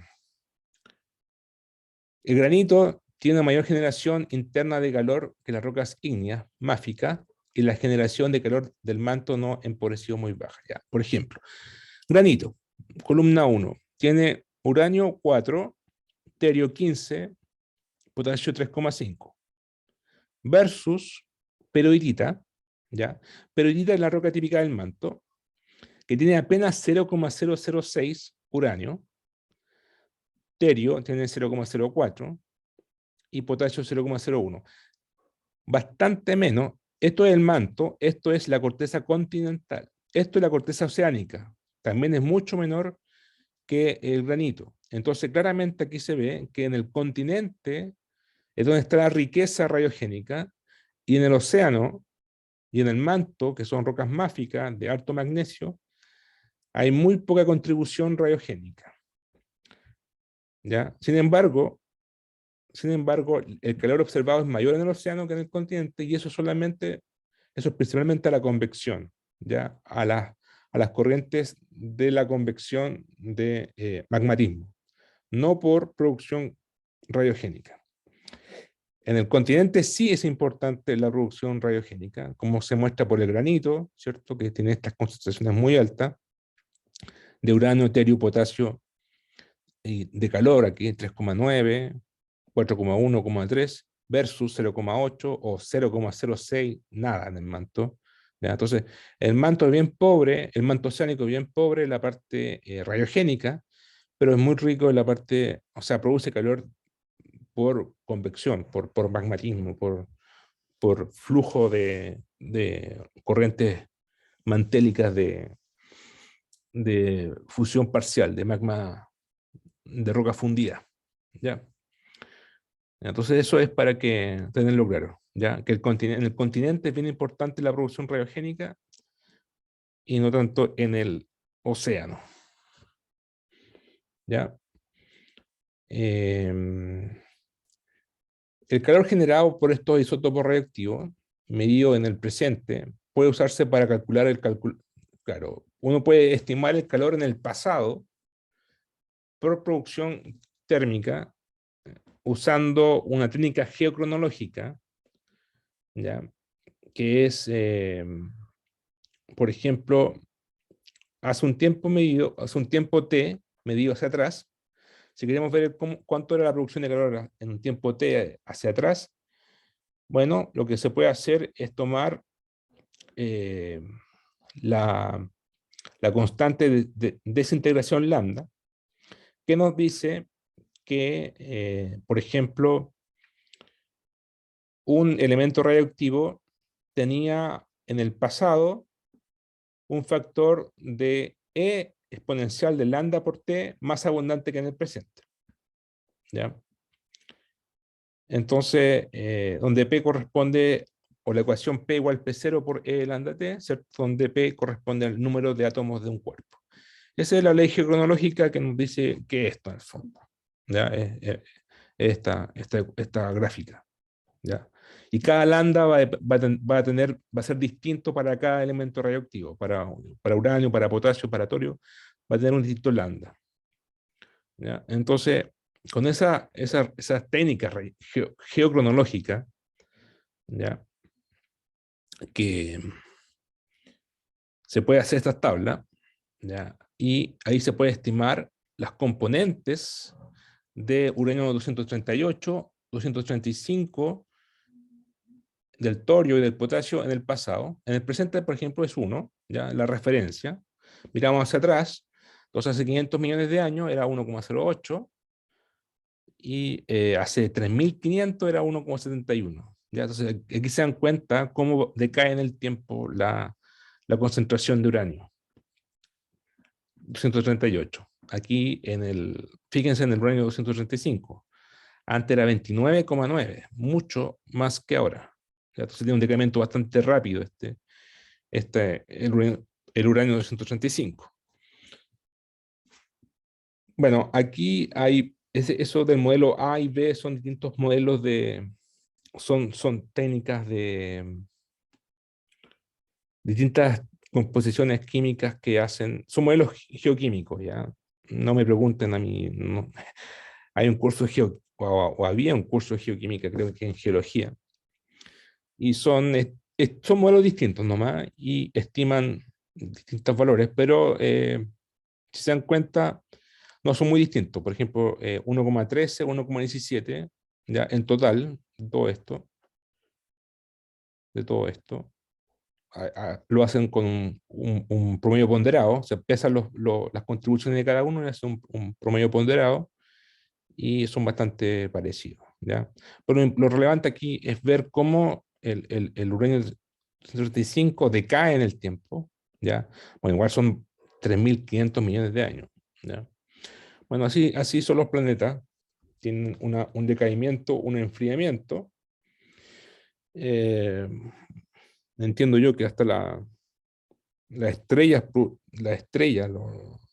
granito tiene mayor generación interna de calor que las rocas ígneas, máficas, y la generación de calor del manto no empobrecido muy baja. ¿Ya? Por ejemplo, granito, columna 1, tiene uranio 4, terio 15, potasio 3,5, versus peroidita, ¿ya? Peroidita es la roca típica del manto, que tiene apenas 0,006 uranio, terio tiene 0,04 y potasio 0,01. Bastante menos. Esto es el manto, esto es la corteza continental, esto es la corteza oceánica, también es mucho menor que el granito. Entonces, claramente aquí se ve que en el continente es donde está la riqueza radiogénica, y en el océano y en el manto, que son rocas máficas de alto magnesio, hay muy poca contribución radiogénica. ¿Ya? Sin embargo, el calor observado es mayor en el océano que en el continente, y eso es principalmente a la convección, ¿ya? A las corrientes de la convección de magmatismo, no por producción radiogénica. En el continente sí es importante la producción radiogénica, como se muestra por el granito, ¿cierto? Que tiene estas concentraciones muy altas de uranio, terio, potasio y de calor, aquí 3,9, 4,1, 3 versus 0,8 o 0,06, nada en el manto. ¿Ya? Entonces, el manto es bien pobre, el manto oceánico es bien pobre en la parte radiogénica, pero es muy rico en la parte, o sea, produce calor por convección, por magmatismo, por flujo de corrientes mantélicas de fusión parcial, de magma, de roca fundida. ¿Ya? Entonces eso es para que tenerlo claro, ¿ya? Que en el continente es bien importante la producción radiogénica y no tanto en el océano. ¿Ya? El calor generado por estos isótopos radioactivos, medido en el presente, puede usarse para calcular el cálculo. Claro, uno puede estimar el calor en el pasado por producción térmica usando una técnica geocronológica, ¿ya? Que es, por ejemplo, hace un tiempo t, medido hacia atrás. Si queremos ver cuánto era la producción de calor en un tiempo t hacia atrás, bueno, lo que se puede hacer es tomar eh, la, la constante de desintegración lambda, que nos dice que, por ejemplo, un elemento radioactivo tenía en el pasado un factor de E exponencial de lambda por T más abundante que en el presente. ¿ya? Entonces, donde P corresponde, o la ecuación P igual P0 por E lambda T, ¿cierto? Donde P corresponde al número de átomos de un cuerpo. Esa es la ley geocronológica que nos dice que esto en el fondo, ¿ya? Esta gráfica, ¿ya? Y cada lambda va a ser distinto para cada elemento radioactivo. Para uranio, para potasio, para torio, va a tener un distinto lambda, ¿ya? Entonces, con esas técnicas geocronológicas, ¿ya? Que se puede hacer estas tablas, ¿ya? Y ahí se puede estimar las componentes de uranio 238, 235, del torio y del potasio en el pasado. En el presente, por ejemplo, es 1, ¿ya? La referencia. Miramos hacia atrás, entonces hace 500 millones de años era 1,08, y hace 3500 era 1,71. ¿Ya? Entonces aquí se dan cuenta cómo decae en el tiempo la concentración de uranio. 238. Aquí fíjense en el uranio 235. Antes era 29,9, mucho más que ahora. ¿Ya? Entonces tiene un decremento bastante rápido el uranio 235. Bueno, aquí hay eso del modelo A y B, son distintos modelos son técnicas de distintas composiciones químicas que hacen, son modelos geoquímicos, ¿ya? No me pregunten a mí, no. Hay un curso o había un curso de geoquímica, creo que en geología, y son modelos distintos nomás, y estiman distintos valores, pero si se dan cuenta, no son muy distintos. Por ejemplo, 1,13, 1,17, ya en total, de todo esto, lo hacen con un promedio ponderado, se pesan las contribuciones de cada uno y hacen un promedio ponderado, y son bastante parecidos, ¿ya? Pero lo relevante aquí es ver cómo el uranio 135 decae en el tiempo, ¿ya? Bueno, igual son 3.500 millones de años, ¿ya? Bueno, así son los planetas, tienen un decaimiento, un enfriamiento. Eh, Entiendo yo que hasta las estrellas,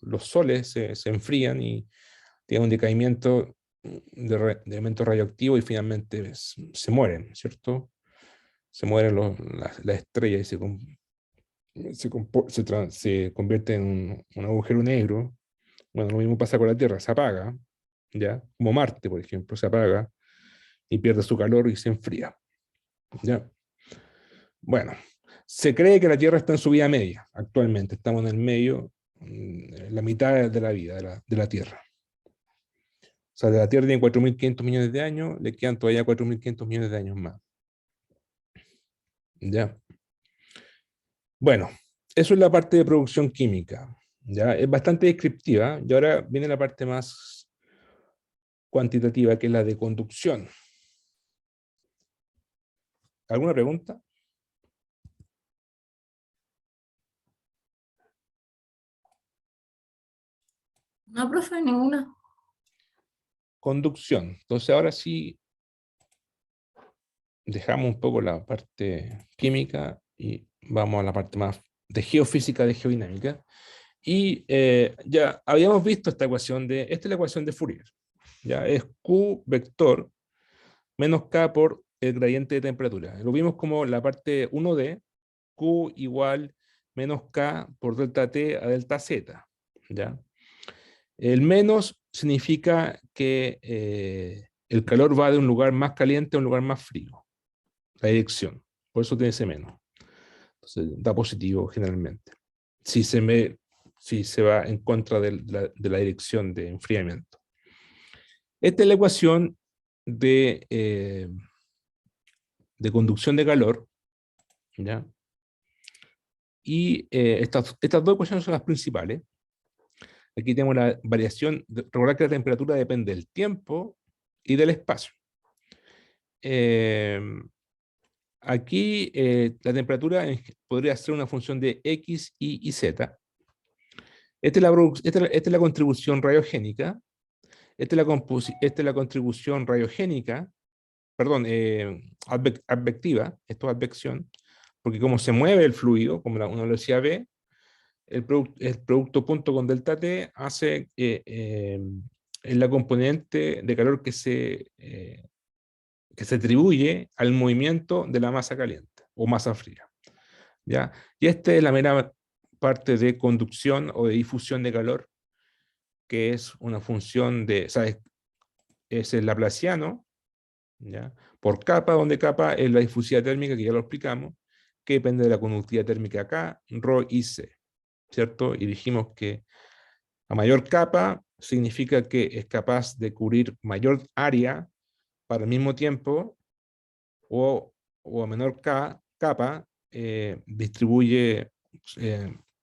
los soles se enfrían y tienen un decaimiento de elementos radioactivos y finalmente se mueren, ¿cierto? Se mueren las estrellas y se convierte en un agujero negro. Bueno, lo mismo pasa con la Tierra, se apaga, ¿ya? Como Marte, por ejemplo, se apaga y pierde su calor y se enfría, ¿ya? Bueno, se cree que la Tierra está en su vida media, actualmente, estamos en el medio, en la mitad de la vida de la Tierra. O sea, de la Tierra tiene 4.500 millones de años, le quedan todavía 4.500 millones de años más, ¿ya? Bueno, eso es la parte de producción química, ¿ya? Es bastante descriptiva, y ahora viene la parte más cuantitativa, que es la de conducción. ¿Alguna pregunta? No, profe, ninguna. Conducción. Entonces ahora sí dejamos un poco la parte química y vamos a la parte más de geofísica, de geodinámica. Y ya habíamos visto esta esta es la ecuación de Fourier. Ya es Q vector menos K por el gradiente de temperatura. Lo vimos como la parte 1D, Q igual menos K por delta T a delta Z. ¿Ya? El menos significa que el calor va de un lugar más caliente a un lugar más frío. La dirección. Por eso tiene ese menos. Entonces da positivo generalmente. Si se va en contra de la dirección de enfriamiento. Esta es la ecuación de conducción de calor, ¿ya? Y estas dos ecuaciones son las principales. Aquí tenemos la variación, recordar que la temperatura depende del tiempo y del espacio. Aquí la temperatura podría ser una función de X, Y y Z. Esta es la contribución radiogénica. Esta es la contribución radiogénica, perdón, advectiva, esto es advección, porque como se mueve el fluido, como una velocidad V, el producto punto con delta T hace es la componente de calor que se atribuye al movimiento de la masa caliente o masa fría. ¿Ya? Y esta es la mera parte de conducción o de difusión de calor, que es una función de, ¿sabes? Es el laplaciano, ¿ya? Por capa, donde capa es la difusividad térmica, que ya lo explicamos, que depende de la conductividad térmica K, ρ y C, ¿cierto? Y dijimos que a mayor capa significa que es capaz de cubrir mayor área para el mismo tiempo, o a menor capa distribuye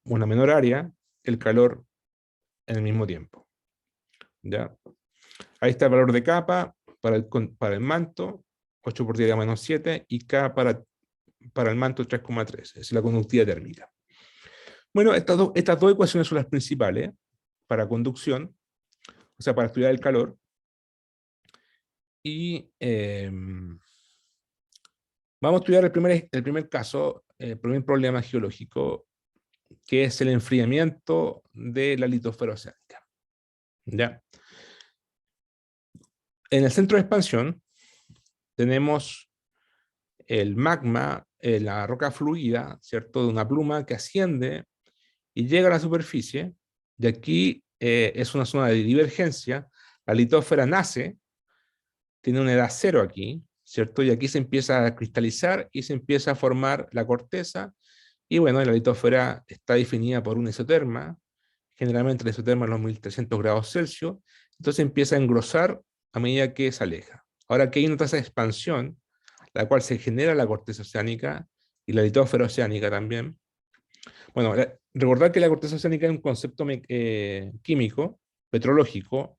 una menor área el calor en el mismo tiempo. ¿Ya? Ahí está el valor de capa para el manto, 8 por 10 a la menos 7, y K para el manto 3,3, es la conductividad térmica. Bueno, estas dos ecuaciones son las principales para conducción, o sea, para estudiar el calor. Y vamos a estudiar el primer caso, el primer problema geológico, que es el enfriamiento de la litosfera oceánica. ¿Ya? En el centro de expansión tenemos el magma, la roca fluida, ¿cierto? De una pluma que asciende y llega a la superficie, y aquí es una zona de divergencia. La litosfera nace, tiene una edad cero aquí, ¿cierto? Y aquí se empieza a cristalizar y se empieza a formar la corteza, y bueno, la litosfera está definida por un isoterma, generalmente el isoterma en los 1300 grados Celsius, entonces empieza a engrosar a medida que se aleja. Ahora que hay una tasa de expansión, la cual se genera la corteza oceánica y la litosfera oceánica también. Bueno, recordar que la corteza oceánica es un concepto químico, petrológico.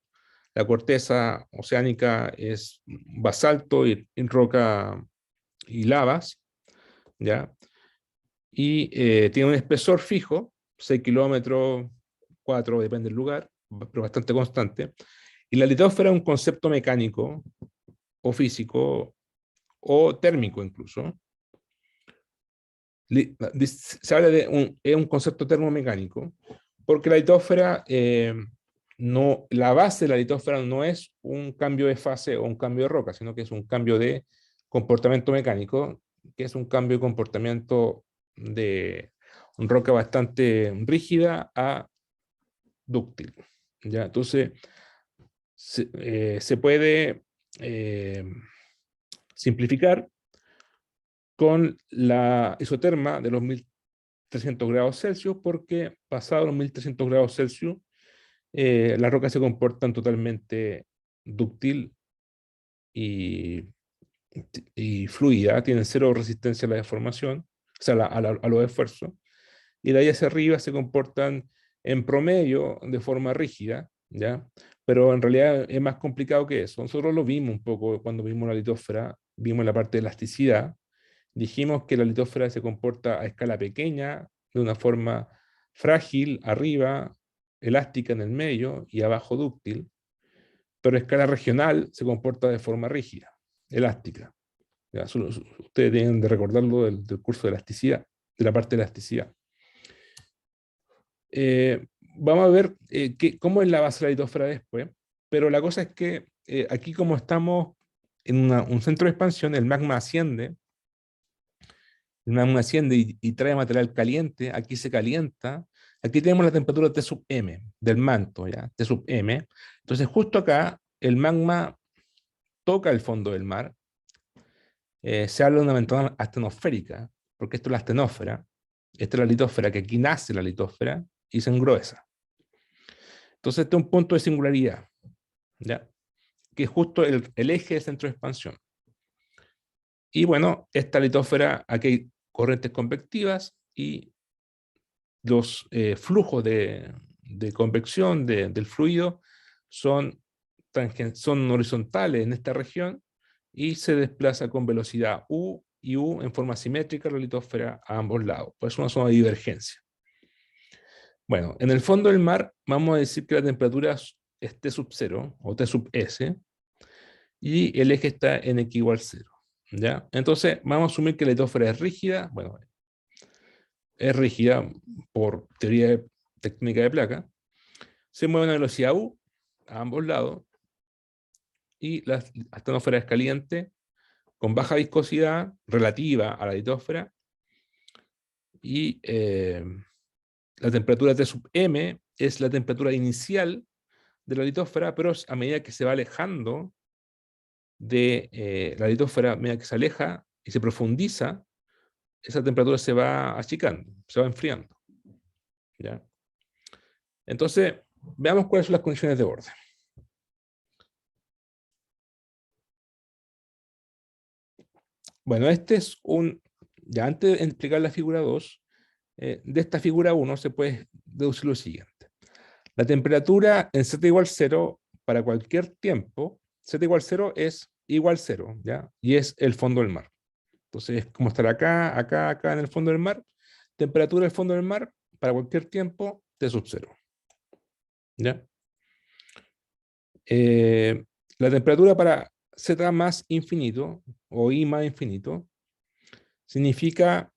La corteza oceánica es basalto y roca y lavas, ¿ya? Y tiene un espesor fijo, 6 kilómetros, 4, depende del lugar, pero bastante constante. Y la litosfera es un concepto mecánico o físico o térmico incluso. Se habla de es un concepto termomecánico, porque la litosfera, la base de la litosfera no es un cambio de fase o un cambio de roca, sino que es un cambio de comportamiento mecánico, que es un cambio de comportamiento de roca bastante rígida a dúctil. ¿Ya? Entonces, se puede simplificar con la isoterma de los 1300 grados Celsius, porque pasados los 1300 grados Celsius, las rocas se comportan totalmente dúctil y, y fluida, tienen cero resistencia a la deformación, o sea, a los esfuerzos, y de ahí hacia arriba se comportan en promedio de forma rígida, ¿ya? Pero en realidad es más complicado que eso. Nosotros lo vimos un poco cuando vimos la litósfera, vimos la parte de elasticidad. Dijimos que la litósfera se comporta a escala pequeña, de una forma frágil arriba, elástica en el medio y abajo dúctil, pero a escala regional se comporta de forma rígida, elástica. Ya, ustedes tienen de recordarlo del curso de elasticidad, de la parte de elasticidad. Vamos a ver cómo es la base de la litósfera después, pero la cosa es que aquí, como estamos en un centro de expansión, el magma asciende y trae material caliente, aquí se calienta, aquí tenemos la temperatura T sub M del manto, ¿ya? T sub M. Entonces justo acá el magma toca el fondo del mar, se habla de una ventana astenosférica, porque esto es la astenósfera, esta es la litósfera, que aquí nace la litósfera y se engruesa. Entonces este es un punto de singularidad, ¿ya? Que es justo el eje del centro de expansión. Y bueno, esta litósfera, aquí hay corrientes convectivas y los flujos de convección del fluido son horizontales en esta región y se desplaza con velocidad U y U en forma simétrica la litosfera a ambos lados. Pues es una zona de divergencia. Bueno, en el fondo del mar vamos a decir que la temperatura es T sub 0 o T sub S, y el eje está en X igual 0. ¿Ya? Entonces, vamos a asumir que la litósfera es rígida. Bueno, es rígida por teoría técnica de placa. Se mueve a una velocidad U a ambos lados, y la astenosfera es caliente, con baja viscosidad relativa a la litósfera, y la temperatura T sub M es la temperatura inicial de la litósfera, pero a medida que se va alejando de la litósfera, a medida que se aleja y se profundiza, esa temperatura se va achicando, se va enfriando. ¿Ya? Entonces, veamos cuáles son las condiciones de borde. Bueno, este es ya antes de explicar la figura 2, de esta figura 1 se puede deducir lo siguiente. La temperatura en Z igual 0 para cualquier tiempo, Z igual 0 es igual 0, ¿ya? Y es el fondo del mar. Entonces, es como estar acá, acá, acá en el fondo del mar. Temperatura del fondo del mar para cualquier tiempo, T sub 0. ¿Ya? La temperatura para Z más infinito, o I más infinito, significa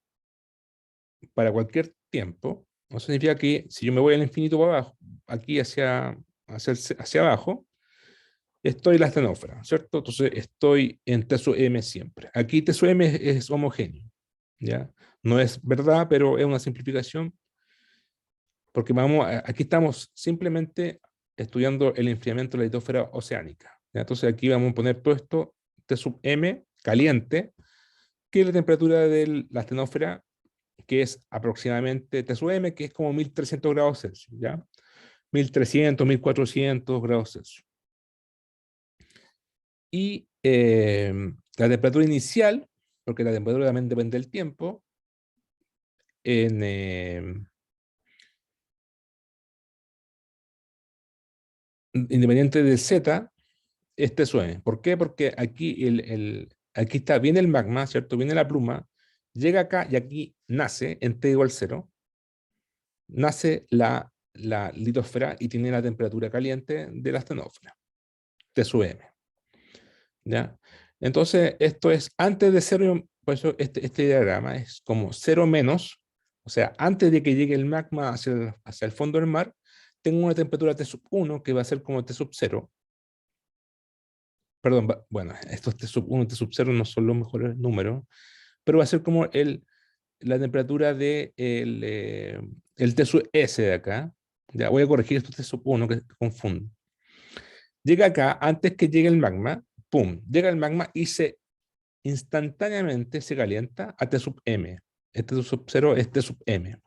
para cualquier tiempo, no significa que si yo me voy al infinito para abajo, aquí hacia abajo, estoy en la astenósfera, ¿cierto? Entonces estoy en T sub M siempre. Aquí T sub M es homogéneo, ¿ya? No es verdad, pero es una simplificación, porque aquí estamos simplemente estudiando el enfriamiento de la litosfera oceánica, ¿ya? Entonces aquí vamos a poner todo esto, T sub M caliente, que es la temperatura de la astenósfera, que es aproximadamente T sub M, que es como 1300 grados Celsius, ¿ya? 1300, 1400 grados Celsius. Y la temperatura inicial, porque la temperatura también depende del tiempo, independiente del Z, es T sub M. ¿Por qué? Porque aquí, aquí está, viene el magma, ¿cierto? Viene la pluma, llega acá y aquí nace en T igual 0, nace la litosfera y tiene la temperatura caliente de la astenósfera, T sub M. ¿Ya? Entonces, esto es antes de 0, por eso este diagrama es como 0 menos, o sea, antes de que llegue el magma hacia el fondo del mar, tengo una temperatura T sub 1 que va a ser como T sub 0. Perdón, bueno, estos T sub 1 y T sub 0 no son los mejores números, pero va a ser como la temperatura de el T sub S de acá. Ya voy a corregir estos T sub 1 que confundo. Llega acá, antes que llegue el magma, pum, llega el magma y instantáneamente se calienta a T sub M. Este T sub 0 es T sub M.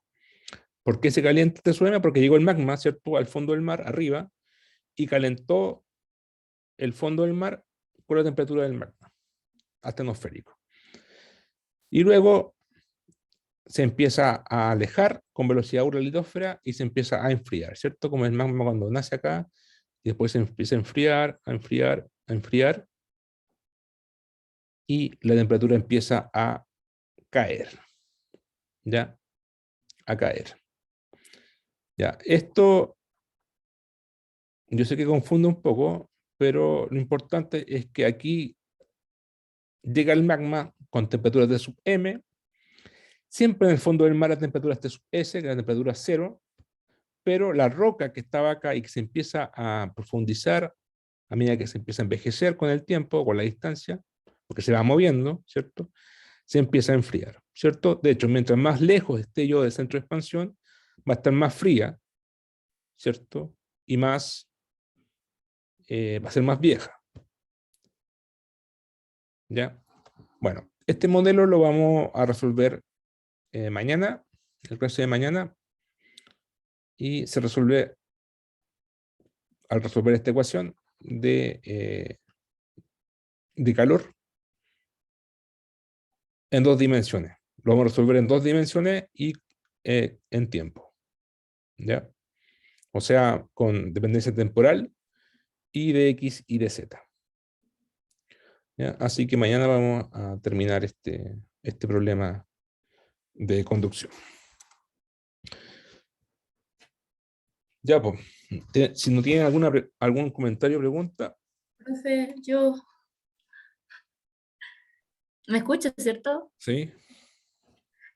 ¿Por qué se calienta T sub M? Porque llegó el magma, ¿cierto?, al fondo del mar, arriba, y calentó el fondo del mar con la temperatura del magma astenosférico. Y luego se empieza a alejar con velocidad la litosfera y se empieza a enfriar, ¿cierto? Como el magma cuando nace acá, y después se empieza a enfriar, a enfriar, a enfriar, y la temperatura empieza a caer, ¿ya? A caer. Ya, esto yo sé que confunde un poco, pero lo importante es que aquí llega el magma con temperatura de sub M, siempre en el fondo del mar la temperatura es T sub S, que es la temperatura 0, pero la roca que estaba acá y que se empieza a profundizar a medida que se empieza a envejecer con el tiempo, con la distancia, porque se va moviendo, ¿cierto? Se empieza a enfriar, ¿cierto? De hecho, mientras más lejos esté yo del centro de expansión, va a estar más fría, ¿cierto? Y más, va a ser más vieja, ¿ya? Bueno, este modelo lo vamos a resolver mañana, el clase de mañana, y se resuelve, al resolver esta ecuación de calor en 2 dimensiones. Lo vamos a resolver en 2 dimensiones y en tiempo, ¿ya? O sea, con dependencia temporal y de X y de Z. ¿Ya? Así que mañana vamos a terminar este problema de conducción. Ya, pues, si no tienen algún comentario o pregunta, Profe, ¿me escucha, cierto? ¿sí?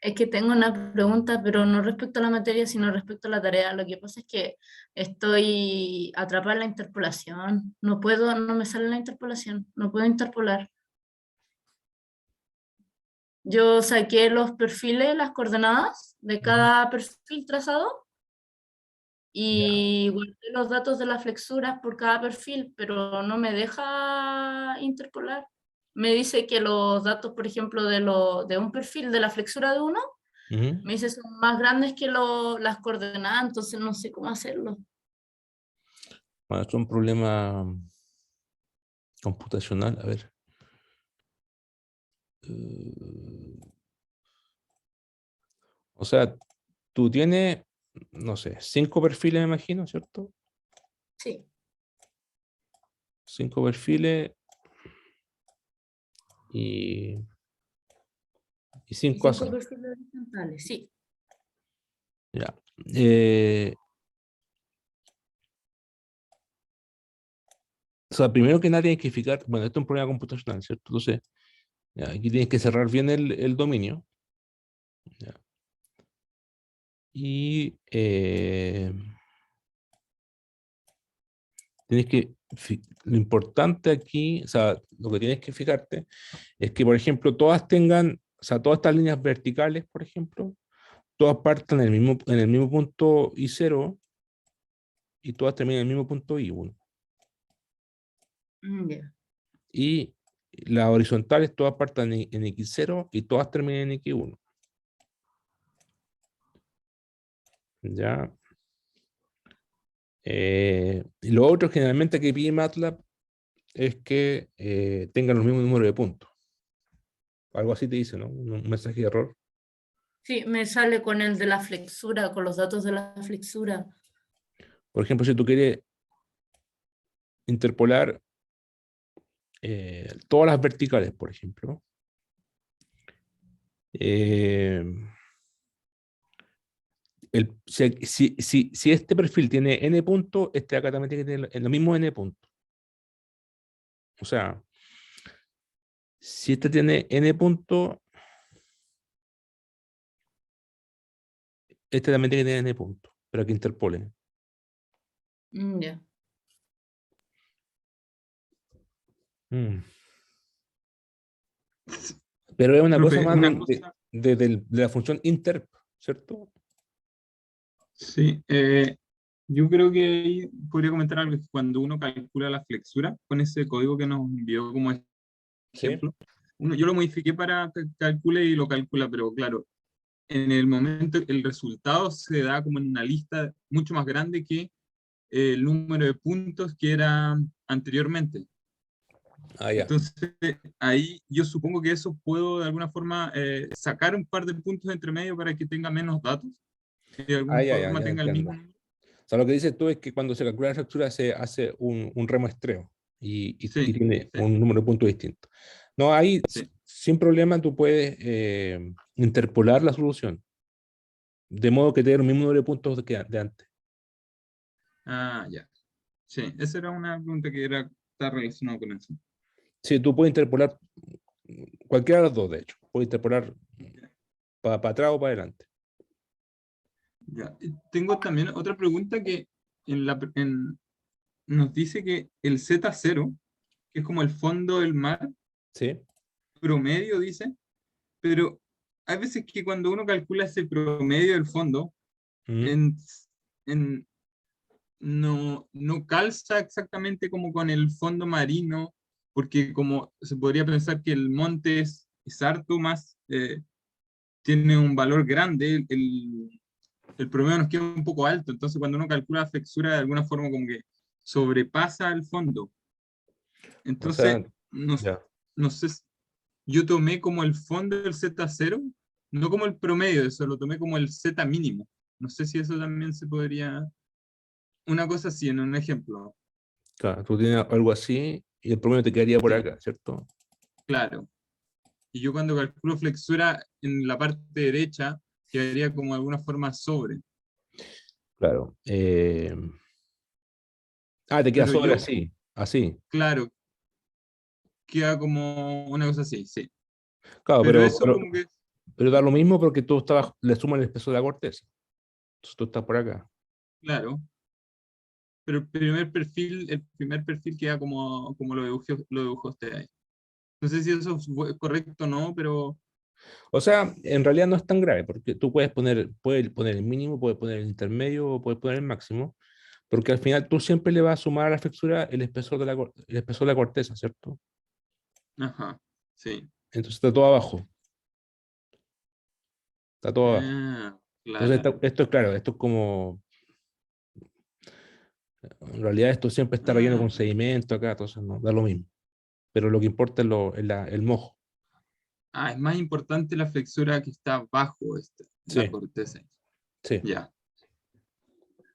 Es que tengo una pregunta, pero no respecto a la materia, sino respecto a la tarea. Lo que pasa es que estoy atrapada en la interpolación. No puedo, no me sale la interpolación, no puedo interpolar. Yo saqué los perfiles, las coordenadas de Ujú. cada perfil trazado Ya. y guardé los datos de las flexuras por cada perfil, pero no me deja interpolar. Me dice que los datos, por ejemplo, de un perfil de la flexura de uno, Ujú. me dice son más grandes que las coordenadas, entonces no sé cómo hacerlo. Bueno, esto es un problema computacional. A ver. Eh, o sea, tú tienes, no sé, 5 perfiles, me imagino, ¿cierto? Sí, 5 perfiles y, y y 5 cinco azar. perfiles horizontales, sí. Ya. Eh, o sea, primero que nada tienes que fijar, bueno, esto es un problema computacional, ¿cierto? Entonces, ya, aquí tienes que cerrar bien el dominio. Ya. Y tienes que, lo importante aquí, o sea, lo que tienes que fijarte es que, por ejemplo, todas tengan, o sea, todas estas líneas verticales, por ejemplo, todas partan en el mismo punto I0 y todas terminan en el mismo punto I1. Ya. Y las horizontales todas partan en X0 y todas terminan en X1. ¿Ya? Y lo otro generalmente que pide MATLAB es que tengan los mismos números de puntos. Algo así te dice, ¿no? Un mensaje de error. Sí, me sale con el de la flexura, con los datos de la flexura. Por ejemplo, si tú quieres interpolar todas las verticales, por ejemplo, eh, si este perfil tiene n puntos, este acá también tiene que tener lo mismo n puntos. O sea, si este tiene n puntos, este también tiene que tener n puntos, para que interpolen. Ya. Mm. Pero es una cosa Profe, más una cosa. de la función interp, ¿cierto? Sí, yo creo que ahí podría comentar algo, es cuando uno calcula la flexura con ese código que nos envió como Sí. ejemplo, yo lo modifiqué para que calcule y lo calcula, pero claro, en el momento el resultado se da como en una lista mucho más grande que el número de puntos que era anteriormente. Ah, ya. Entonces, ahí yo supongo que eso puedo de alguna forma sacar un par de puntos entre medio para que tenga menos datos, que de Ah, alguna ya, ya, forma ya tenga el entiendo. mismo O número. sea, lo que dices tú es que cuando se calcula la fractura se hace un remuestreo y Sí, tiene sí, un número de puntos distinto. No, ahí sí. sin problema tú puedes interpolar la solución, de modo que te dé el mismo número de puntos de antes. Ah, ya. Sí, esa era una pregunta que está relacionada con eso. Sí, tú puedes interpolar cualquiera de los dos, de hecho. Puedes interpolar Ya. para atrás o para adelante. Ya. Tengo también otra pregunta que nos dice que el Z0, que es como el fondo del mar ¿Sí? promedio, dice, pero hay veces que cuando uno calcula ese promedio del fondo, Mm. en, no calza exactamente como con el fondo marino, porque como se podría pensar que el monte es harto más, tiene un valor grande, el promedio nos queda un poco alto, entonces cuando uno calcula la flexura de alguna forma como que sobrepasa el fondo. O sea, Entonces, no, ya. no sé, yo tomé como el fondo del Z0, no como el promedio de eso, lo tomé como el Z mínimo. No sé si eso también se podría, una cosa así, en un ejemplo. Claro, tú tienes algo así y el promedio te quedaría por Sí, acá, ¿cierto? claro. Y yo cuando calculo flexura en la parte derecha, quedaría como de alguna forma sobre. Claro. Te queda Pero sobre yo, así, así. claro, queda como una cosa así, sí. Claro, Pero eso como que, pero da lo mismo porque tú estabas, le sumas el espesor de la corteza. Entonces tú estás por acá. claro, pero el primer perfil queda como lo dibujó usted ahí. No sé si eso es correcto o no, pero O sea, en realidad no es tan grave, porque tú puedes poner el mínimo, puedes poner el intermedio o puedes poner el máximo, porque al final tú siempre le vas a sumar a la flexura el espesor de el espesor de la corteza, ¿cierto? ajá, sí. Entonces está todo abajo, está todo abajo. Ah, Entonces claro. esto es claro, esto es como, en realidad esto siempre está relleno con Ah, sedimento acá, entonces no, da lo mismo. Pero lo que importa es, el mojo. es más importante la flexura que está bajo la Sí, corteza. sí. Ya.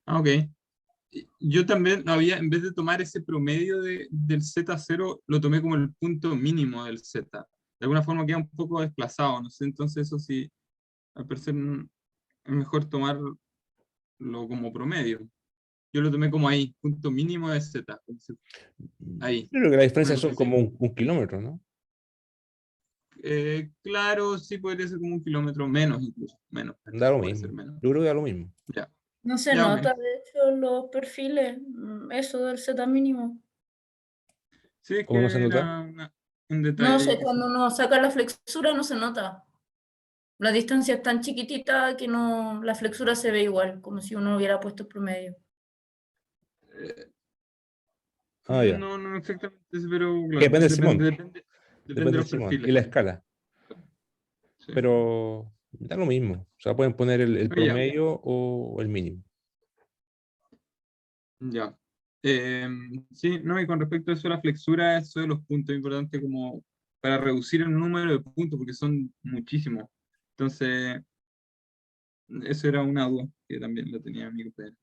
Ok. Yo también en vez de tomar ese promedio del Z0, lo tomé como el punto mínimo del Z. De alguna forma queda un poco desplazado, no sé, entonces eso sí, al parecer es mejor tomarlo como promedio. Yo lo tomé como ahí, punto mínimo de Z. Ahí, Yo creo que la una diferencia cosa son así. como un kilómetro, ¿no? Claro, sí podría ser como un kilómetro menos incluso, Da lo puede ser mismo. menos. Yo creo que da lo mismo. Ya, No se ya, ok. nota, de hecho, los perfiles, eso del Z mínimo. Sí, es ¿Cómo no se que nota? era un No detalle sé, que sí. cuando uno saca la flexura no se nota. La distancia es tan chiquitita que no, la flexura se ve igual, como si uno hubiera puesto el promedio. Eh, Ya. no, no exactamente, pero Que claro, depende del Simón. depende Depende de del los Simón. Y perfiles. la escala. Sí. Pero da lo mismo. O sea, pueden poner el Ya, promedio o el mínimo. ya. Sí, no, y con respecto a eso, la flexura, eso de los puntos es importante como para reducir el número de puntos, porque son muchísimos. Entonces, eso era una duda que también la tenía mi compañero.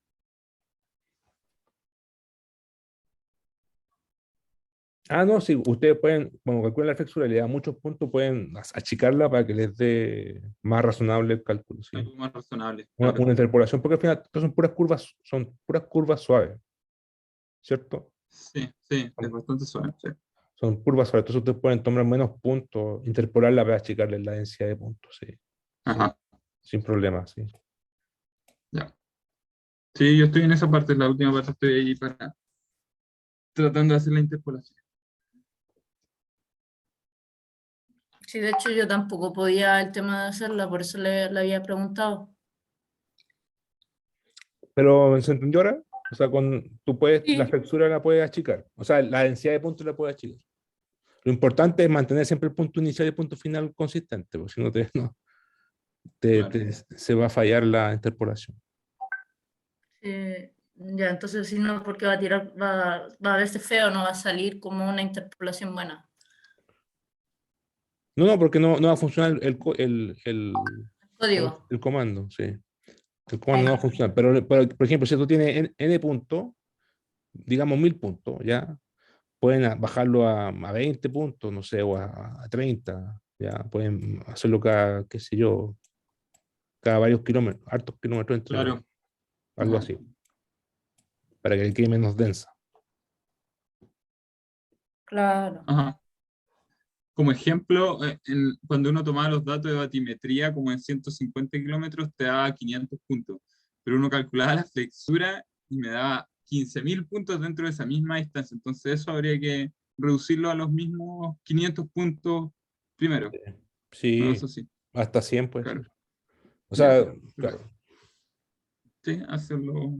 No, sí, ustedes pueden, cuando calculan la flexura y le da muchos puntos, pueden achicarla para que les dé más razonable el cálculo, ¿sí? Algo más razonable, claro. Una interpolación, porque al final esto son puras curvas suaves, ¿cierto? Sí, sí, es Son, bastante suave. Sí. son curvas suaves, entonces ustedes pueden tomar menos puntos, interpolarla para achicarle la densidad de puntos, sí, sin, Ajá, sin problema, sí. ya. Sí, yo estoy en esa parte, la última parte estoy ahí para tratando de hacer la interpolación. Sí, de hecho yo tampoco podía el tema de hacerla, por eso le había preguntado. Pero ¿se entendió ahora? O sea, la Sí. flexura la puedes achicar, o sea, la densidad de puntos la puedes achicar. Lo importante es mantener siempre el punto inicial y el punto final consistente, porque si no, no, Claro. se va a fallar la interpolación. Ya, entonces si no, porque va a tirar, va a verse feo, no va a salir como una interpolación buena. No, no, porque no va a funcionar Código. el comando, sí. El comando no va a funcionar. Pero, por ejemplo, si tú tienes n puntos, digamos 1000 puntos, ¿ya? Pueden bajarlo a 20 puntos, no sé, o a 30, ¿ya? Pueden hacerlo cada, qué sé yo, cada varios kilómetros, hartos kilómetros entre medio, Claro. algo Ajá. así, para que quede menos densa. Claro. Ajá. Como ejemplo, cuando uno tomaba los datos de batimetría, como en 150 kilómetros, te daba 500 puntos. Pero uno calculaba la flexura y me daba 15.000 puntos dentro de esa misma distancia. Entonces, eso habría que reducirlo a los mismos 500 puntos primero. No, Sí, eso sí, hasta 100 puede claro. ser. O Ya. sea, claro. Sí, hacerlo.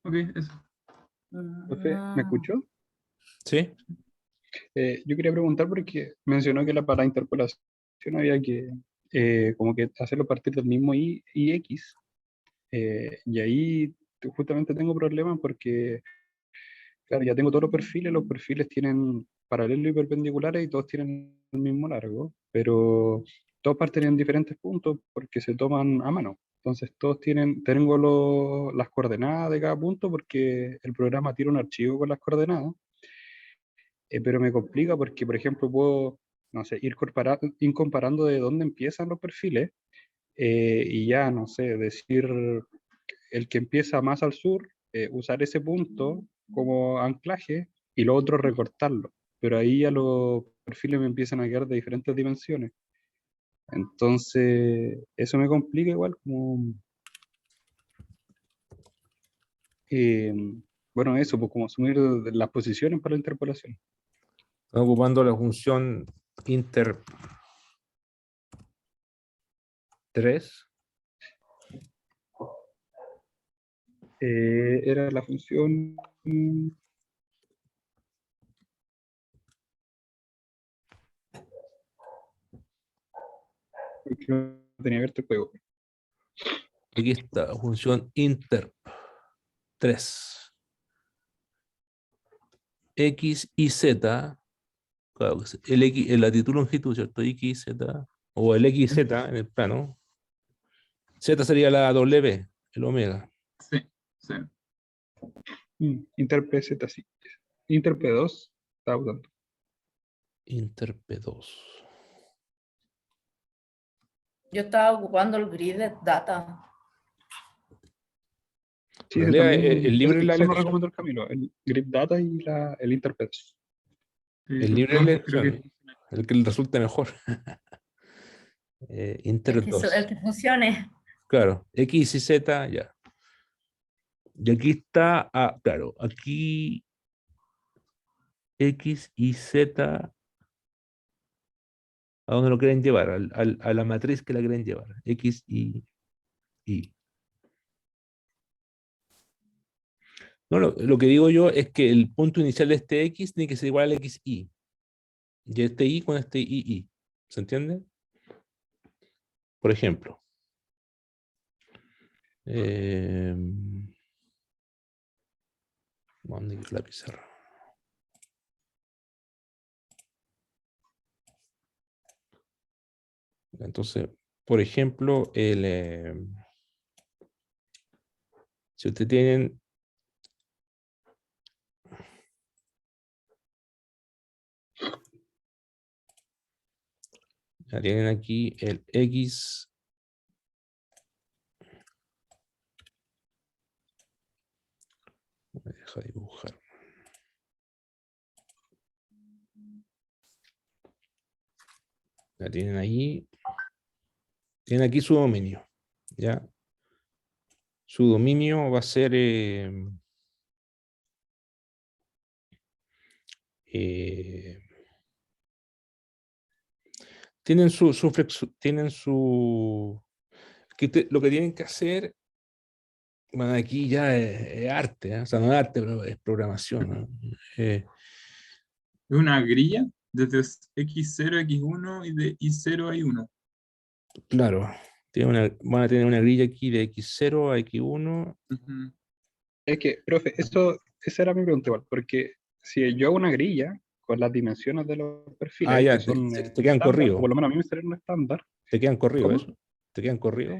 Ok, eso. Profe, ¿me Ah, escuchó? Sí, Yo quería preguntar porque mencionó que para interpolación había que como que hacerlo a partir del mismo y X. Y ahí justamente tengo problemas porque, claro, ya tengo todos los perfiles tienen paralelos y perpendiculares y todos tienen el mismo largo, pero todos parten en diferentes puntos porque se toman a mano. Entonces todos tengo las coordenadas de cada punto porque el programa tira un archivo con las coordenadas, pero me complica porque, por ejemplo, puedo, no sé, ir comparando de dónde empiezan los perfiles y ya, no sé, decir el que empieza más al sur, usar ese punto como anclaje y lo otro recortarlo. Pero ahí ya los perfiles me empiezan a quedar de diferentes dimensiones. Entonces, eso me complica igual como... eh, bueno, eso, pues como asumir las posiciones para la interpolación. Están ocupando la función inter 3. Era la función... porque no tenía abierto el juego. Aquí está, función inter 3. X y Z, claro, el X, el latitud longitud, ¿cierto? X y Z, o el X y Z en el plano. Z sería la W, el omega. Sí, sí. Interp Z, sí. Interp 2 estaba usando. Inter P2. Yo estaba ocupando el grid de data. Sí, En ese realidad, también, el libre de la eso no elección. recomiendo el camino, el Grip Data y el Interp 2. El libre de la elección, el que le resulte mejor. Inter 2. El que funcione. Claro, X y Z, ya. Y aquí está, claro, aquí X y Z, ¿a dónde lo quieren llevar? A la matriz que la quieren llevar. X y Y. No, lo que digo yo es que el punto inicial de este X tiene que ser igual al XY. Y este Y con este II. ¿Se entiende? Por ejemplo. ¿Dónde es la pizarra? Entonces, por ejemplo, si ustedes tienen ya tienen aquí el X me deja dibujar. Ya tienen ahí. Tienen aquí su dominio. ¿Ya? Su dominio va a ser tienen tienen su lo que tienen que hacer, bueno, aquí ya es arte, ¿eh? O sea, no es arte, pero es programación, ¿no? Es una grilla desde X0 a X1 y de Y0 a Y1. Claro, van a tener una grilla aquí de X0 a X1. Ujú. Es que, profe, esa era mi pregunta igual, porque si yo hago una grilla con las dimensiones de los perfiles, Ya, que son te quedan estándar, o corridos. por lo menos a mí me salen un estándar, Te quedan corridos, ¿cómo? eso. Te quedan corridos.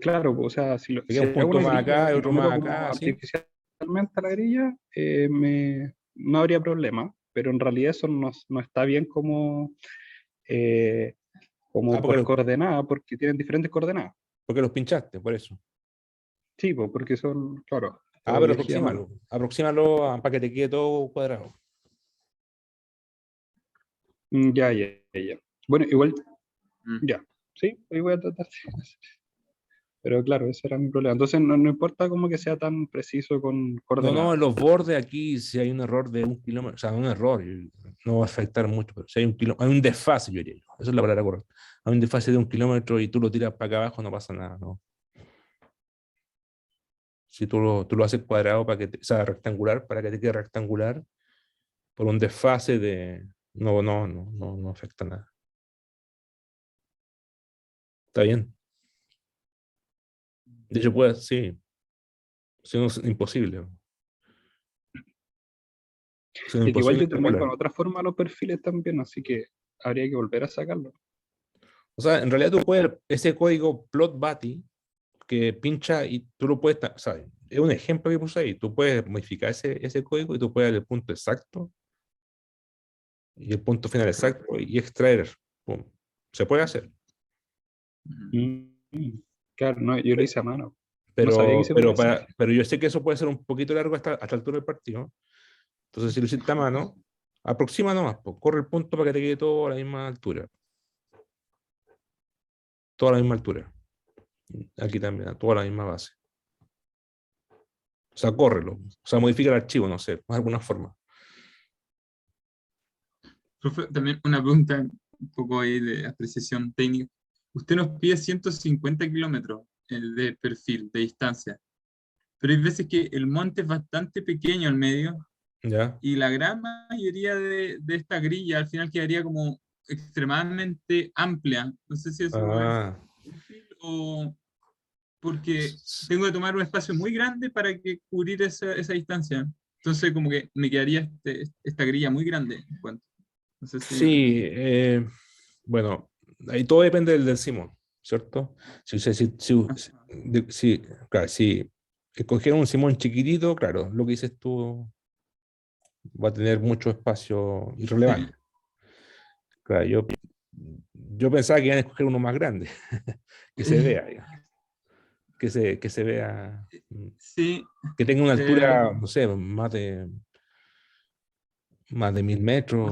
Claro, o sea, Te si queda un hago punto una más grilla acá y y otro lo meto más como acá, así. artificialmente a la grilla, no habría problema, pero en realidad eso no está bien como, como Porque por coordenada, porque tienen diferentes coordenadas. porque los pinchaste, por eso. Sí, pues, porque son, claro, Pero elegí a mano. aproxímalo para que te quede todo cuadrado. Ya. Bueno, igual, Mm. ya, sí, ahí voy a tratar. Pero claro, ese era mi problema. Entonces no importa como que sea tan preciso con No, coordenadas. en los bordes aquí, si hay un error de 1 kilómetro, o sea, un error, no va a afectar mucho, pero si hay hay un desfase, yo diría yo. Esa es la palabra correcta. Hay un desfase de 1 kilómetro y tú lo tiras para acá abajo, no pasa nada, ¿no? Si tú lo haces cuadrado para que o sea, rectangular, para que te quede rectangular, por un desfase de. No afecta nada. Está bien. De hecho, puede, sí. Si no es imposible. Si no es Y que igual imposible yo tomé con interpolar. otra forma los perfiles también, así que habría que volver a sacarlo. O sea, en realidad tú puedes, ese código plotbati que pincha y tú lo puedes, o sea, es un ejemplo que puse ahí, tú puedes modificar ese código y tú puedes dar el punto exacto y el punto final exacto y extraer. Pum. Se puede hacer. Ujú. Claro, no, yo lo hice a mano. Pero, sabía que se podía hacer. pero yo sé que eso puede ser un poquito largo hasta la altura del partido. Entonces, si lo hiciste a mano, aproxima nomás, pues, corre el punto para que te quede todo a la misma altura. Toda a la misma altura. Aquí también, a toda la misma base. O sea, córrelo. O sea, modifica el archivo, no sé, de alguna forma. Profe, también una pregunta un poco ahí de apreciación técnica. Usted nos pide 150 kilómetros de perfil, de distancia, pero hay veces que el monte es bastante pequeño al medio ¿Ya? y la gran mayoría de esta grilla al final quedaría como extremadamente amplia. No sé si eso es Ah, útil o porque tengo que tomar un espacio muy grande para que cubrir esa distancia. Entonces como que me quedaría esta grilla muy grande. No sé si... sí, bueno, ahí todo depende del Simón, ¿cierto? Claro, si escogieron un Simón chiquitito, claro, lo que dices tú va a tener mucho espacio irrelevante. Sí. Claro, yo pensaba que iban a escoger uno más grande, que se vea, digamos, que se vea, Sí, que tenga una eh, altura, no sé, más de 1000 metros.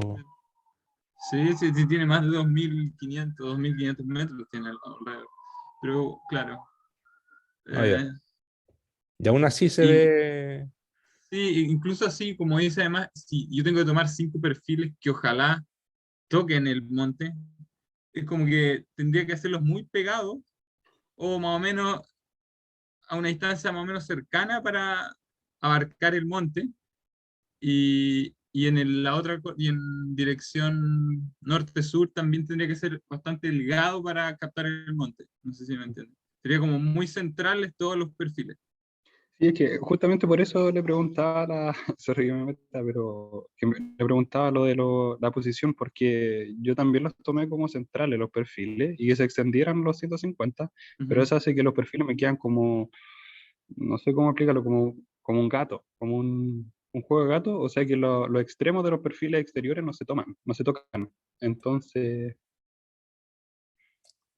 sí, sí, sí, tiene más de 2500 metros tiene alrededor. Pero claro, Ah, ya. eh, Y aún así se y ve, sí, incluso así, como dice además, si yo tengo que tomar 5 perfiles que ojalá toquen el monte, es como que tendría que hacerlos muy pegados o más o menos a una distancia más o menos cercana para abarcar el monte y y en dirección norte-sur también tendría que ser bastante delgado para captar el monte. No sé si me entienden. Sería como muy centrales todos los perfiles. Sí, es que justamente por eso le preguntaba sorry que me meta, pero le preguntaba lo de la posición, porque yo también los tomé como centrales los perfiles y que se extendieran los 150, pero Ujú. eso hace que los perfiles me quedan como, no sé cómo explicarlo, como un gato, como un juego de gato, o sea que los extremos de los perfiles exteriores no se toman, no se tocan. Entonces,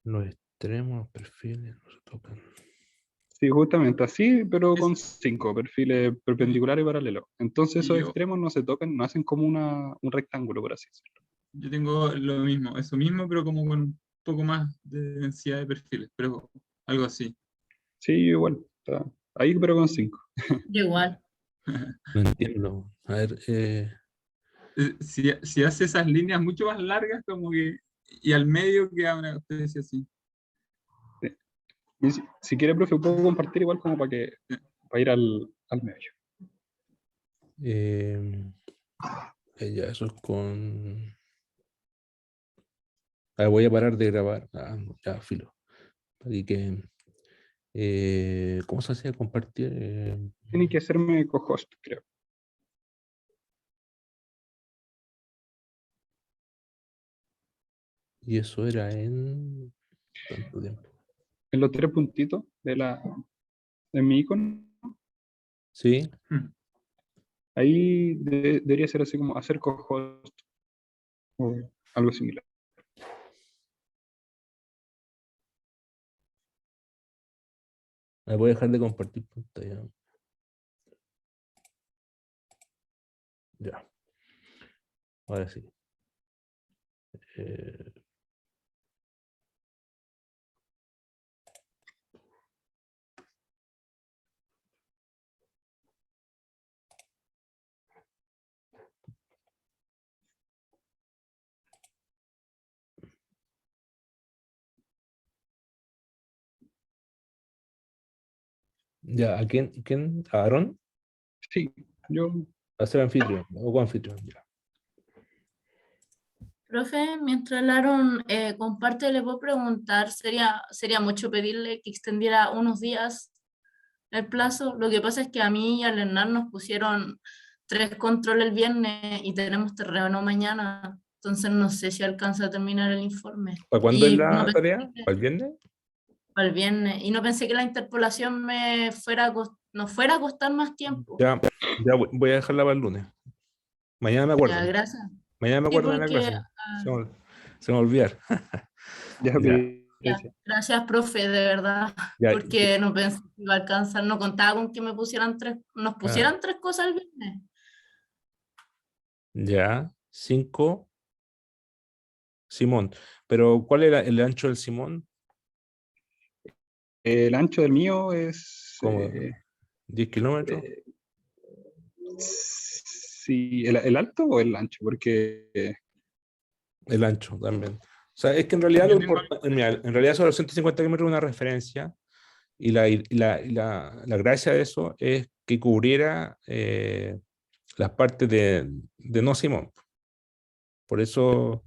los extremos, los perfiles, no se tocan. sí, justamente así, pero Es- con 5 perfiles sí, perpendiculares y paralelos. Entonces y esos extremos no se tocan, no hacen como un rectángulo, por así decirlo. yo tengo lo mismo, eso mismo, pero como con un poco más de densidad de perfiles, pero algo así. Sí, igual, está ahí, pero con 5. Yo igual. No entiendo. A ver, Si hace esas líneas mucho más largas, como que, y al medio queda una especie así. Si quiere, profe, puedo compartir igual como para ir al medio. eh, ya, eso es con. A ver, voy a parar de grabar. Ah, no, ya, filo. Así que, ¿cómo se hacía compartir? Tiene que hacerme co-host, creo. Y eso era en tanto tiempo. En los 3 puntitos de mi icono, Sí, Mm. ahí debería ser así como hacer co-host o algo similar. voy a dejar de compartir pantalla. Ya, ahora sí. Eh, ya, ¿a quién? ¿A Aaron? Sí, yo, A ser anfitrión o coanfitrión, ya. Profe, mientras Laron comparte, le puedo preguntar, sería mucho pedirle que extendiera unos días el plazo. Lo que pasa es que a mí y al Hernán nos pusieron 3 controles el viernes y tenemos terreno mañana, entonces no sé si alcanza a terminar el informe. ¿Para cuándo es Y no la pensé tarea? que, ¿Para el viernes? para el viernes, y no pensé que la interpolación nos fuera a costar más tiempo. Ya, ya voy a dejarla para el lunes. Mañana me Ya, acuerdo. gracias. Mañana me Sí, acuerdo en la porque clase. Se me va a olvidar. ya, Ya. referencia. Gracias, profe, de verdad, Ya, porque no pensé que iba a alcanzar, no contaba con que me pusieran nos pusieran tres cosas el viernes. ya, 5, Simón. Pero, ¿cuál era el ancho del Simón? El ancho del mío es... Como 10 kilómetros. sí, ¿el alto o el ancho? Porque... El ancho también. O sea, es que en realidad Yo tengo mira, en realidad sobre los 150 kilómetros es una referencia y la gracia de eso es que cubriera las partes de no Simón. Por eso,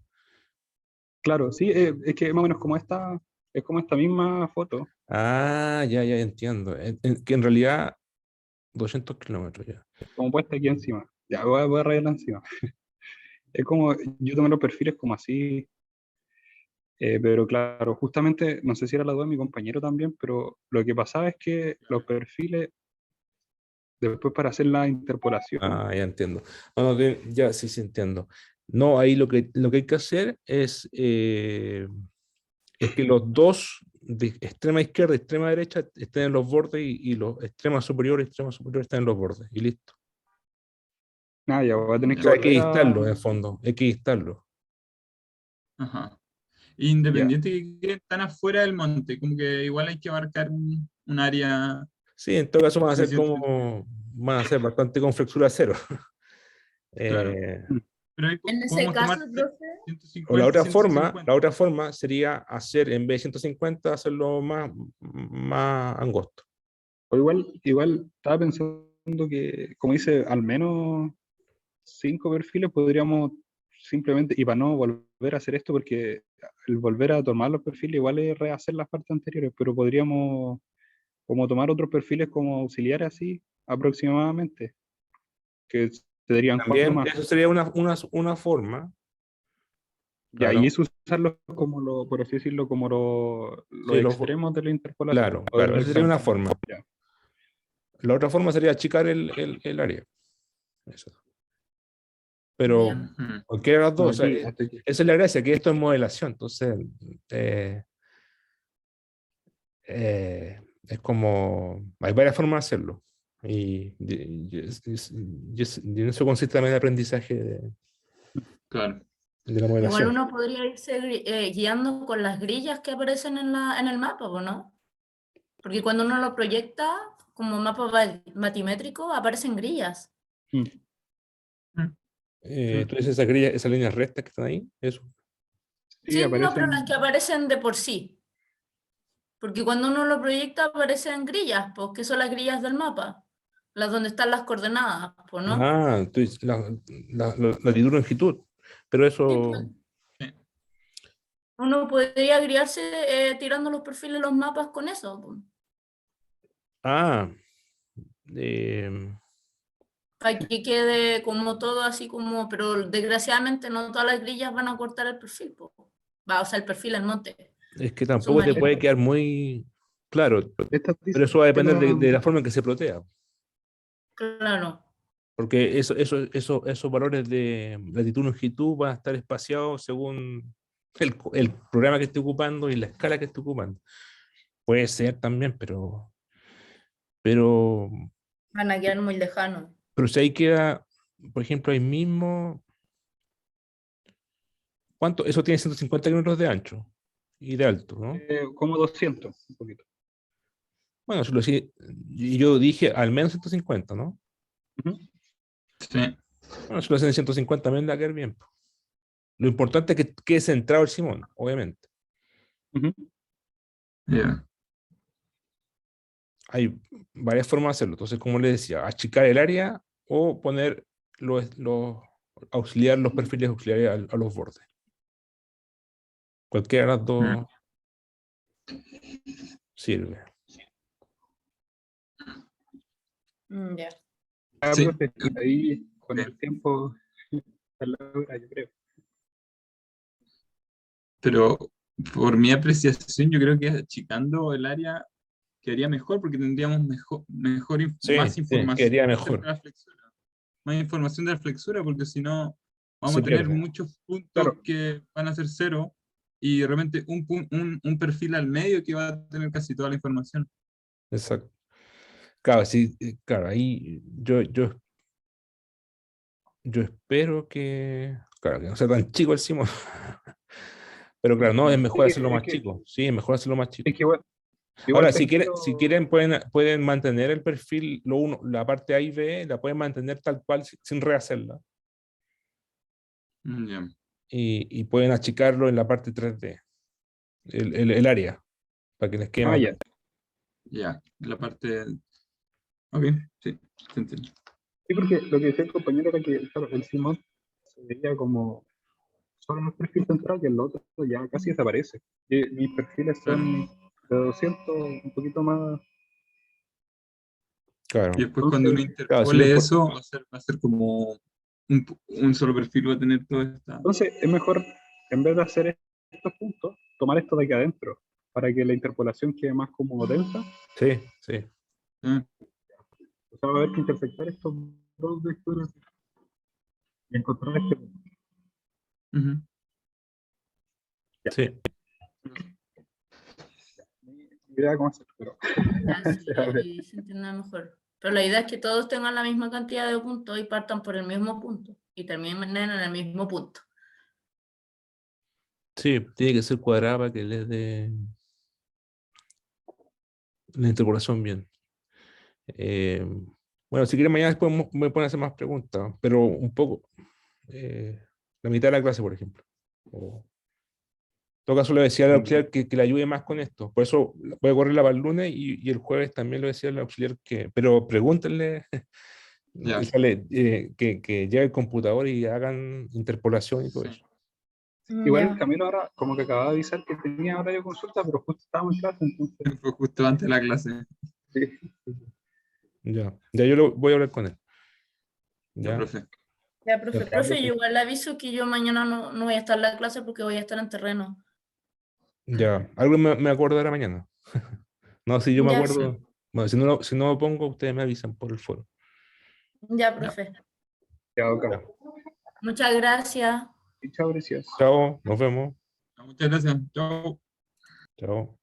claro, sí, es que más o menos como es como esta misma foto. ya entiendo. Que en realidad 200 kilómetros ya. Como puesta aquí encima. Ya, voy a rayarla encima. Es como, yo tomé los perfiles como así, pero claro, justamente, no sé si era la duda de mi compañero también, pero lo que pasaba es que los perfiles, después para hacer la interpolación, Ya entiendo. No, no, ya sí entiendo. No, ahí lo que hay que hacer es que los dos de extrema izquierda y extrema derecha estén en los bordes y los extremas superiores y extremas superiores estén en los bordes. Y listo. nada, ya voy a tener O que sea, hay que volver a... distarlo en el fondo. Hay que distarlo. Ajá. Ya, Independiente que queden tan afuera del monte, como que igual hay que abarcar un área Sí, en todo caso suficiente. van a ser bastante con flexura cero. Claro. Eh, Pero ahí En ese podemos caso, tomar profe, o la 150, otra forma, 150. la otra forma sería hacer, en vez de 150, hacerlo más angosto. o igual estaba pensando que, como dice, al menos 5 perfiles podríamos simplemente, y para no volver a hacer esto, porque el volver a tomar los perfiles igual es rehacer las partes anteriores, pero podríamos como tomar otros perfiles como auxiliares así, aproximadamente, que se darían 4 También más. eso sería una forma, Ya, y claro. es usarlos como por así decirlo, como los Sí, extremos de la interpolación, claro, o de claro, los esa sería extremos. una forma. Ya. La otra forma sería achicar el área. Eso. Pero bien. Ujú. cualquiera de las Como dos, o sea, aquí, hasta aquí. esa es la gracia, que esto es modelación. Entonces, es como, hay varias formas de hacerlo. Y en eso consiste también el aprendizaje Claro. de la Igual modelación. uno podría irse guiando con las grillas que aparecen en el mapa, ¿o no? Porque cuando uno lo proyecta como mapa batimétrico, aparecen grillas. Mm. Sí. Tú dices esas líneas rectas que están ahí, eso. Sí, Sí, no, pero las aparecen, que aparecen de por sí. Porque cuando uno lo proyecta aparecen grillas, pues, que son las grillas del mapa. Las donde están las coordenadas, pues, ¿no? Tú dices latitud, longitud. Pero Sí, pues, eso, Sí. uno podría guiarse tirando los perfiles de los mapas con eso, pues, ah, eh, para que quede como todo así como, pero desgraciadamente no todas las grillas van a cortar el perfil, pues. Va, o sea, el perfil, el monte es que tampoco te submarino. puede quedar muy claro, estas pero dicen eso va a que depender de la forma en que se protea. Claro. Porque esos valores de latitud y longitud van a estar espaciados según el programa que esté ocupando y la escala que esté ocupando. Puede ser también, pero, Van a quedar muy lejanos. pero si ahí queda, por ejemplo, ahí mismo, ¿cuánto? Eso tiene 150 kilómetros de ancho y de alto, ¿no? como 200, un poquito. Bueno, y yo dije al menos 150, ¿no? Ujú. Sí. Bueno, si lo hacen en 150 me va a quedar bien. Lo importante es que quede centrado el Simón, obviamente. Ujú. Ya. Hay varias formas de hacerlo. Entonces, como les decía, achicar el área o poner los perfiles auxiliares a los bordes. Cualquiera de las Mm. dos sirve. Ya. Sí. Profe, ahí con Sí. el tiempo se logra, yo creo. Pero por mi apreciación, yo creo que achicando el área quedaría mejor porque tendríamos Sí, más sí, información quedaría acerca mejor. de la flexura. Más información de la flexura, porque si no, vamos Se a tener pierde. muchos puntos Claro, que van a ser cero y de repente un perfil al medio que va a tener casi toda la información. Exacto. Claro, sí, claro, ahí yo espero claro, que no sea tan chico el Simón. Pero claro, no, es mejor hacerlo más chico. Sí, es mejor hacerlo más chico. Es que igual, Ahora, si pesquero- quieren pueden mantener el perfil, la parte A y B, la pueden mantener tal cual sin rehacerla. Ya. Y pueden achicarlo en la parte 3D, el área, para que les quede más. ya. Ya, la parte... Ok, sí, te entiendo. Sí, porque lo que decía el compañero era que, claro, el Simón se veía como solo en el perfil central y el otro ya casi desaparece. Y mis perfiles Claro. son de 200, un poquito más. Claro. Y después cuando uno Claro, sí, lo interpole eso, va a ser como un solo perfil, va a tener toda esta... Entonces es mejor, en vez de hacer estos puntos, tomar esto de aquí adentro, para que la interpolación quede más como densa. Sí, sí. Ah, O sea, va a haber que intersectar estos dos vectores y encontrar este punto. ujú. Sí. Mi idea cómo hacer, pero Ya, sí, a ver. ahí se entiende mejor. Pero la idea es que todos tengan la misma cantidad de puntos y partan por el mismo punto y terminen en el mismo punto. Sí, tiene que ser cuadrada para que les dé la interpolación bien. Eh, bueno, si quieren mañana después me pueden hacer más preguntas, pero un poco, la mitad de la clase, por ejemplo. O, en todo caso, le decía al auxiliar que le ayude más con esto. Por eso voy a correrla para el lunes y el jueves también le decía al auxiliar pero pregúntenle Ya. que lleve el computador y hagan interpolación y todo Sí. eso. Igual Ya. Camilo ahora como que acababa de avisar que tenía horario de consulta, pero justo estábamos en clase, entonces. Fue justo antes de la clase. Sí. Ya yo voy a hablar con él. Ya, Ya. profe. Ya, profe, Ya. profe, yo igual le aviso que yo mañana no voy a estar en la clase porque voy a estar en terreno. Ya, algo me acordará mañana. No, si yo me Ya, sí. acuerdo. Bueno, si no lo pongo, ustedes me avisan por el foro. Ya, Ya. profe. Ya, ok. Ya. Muchas gracias. Y chao, gracias. Chao, nos vemos. Muchas gracias. Chao. Chao.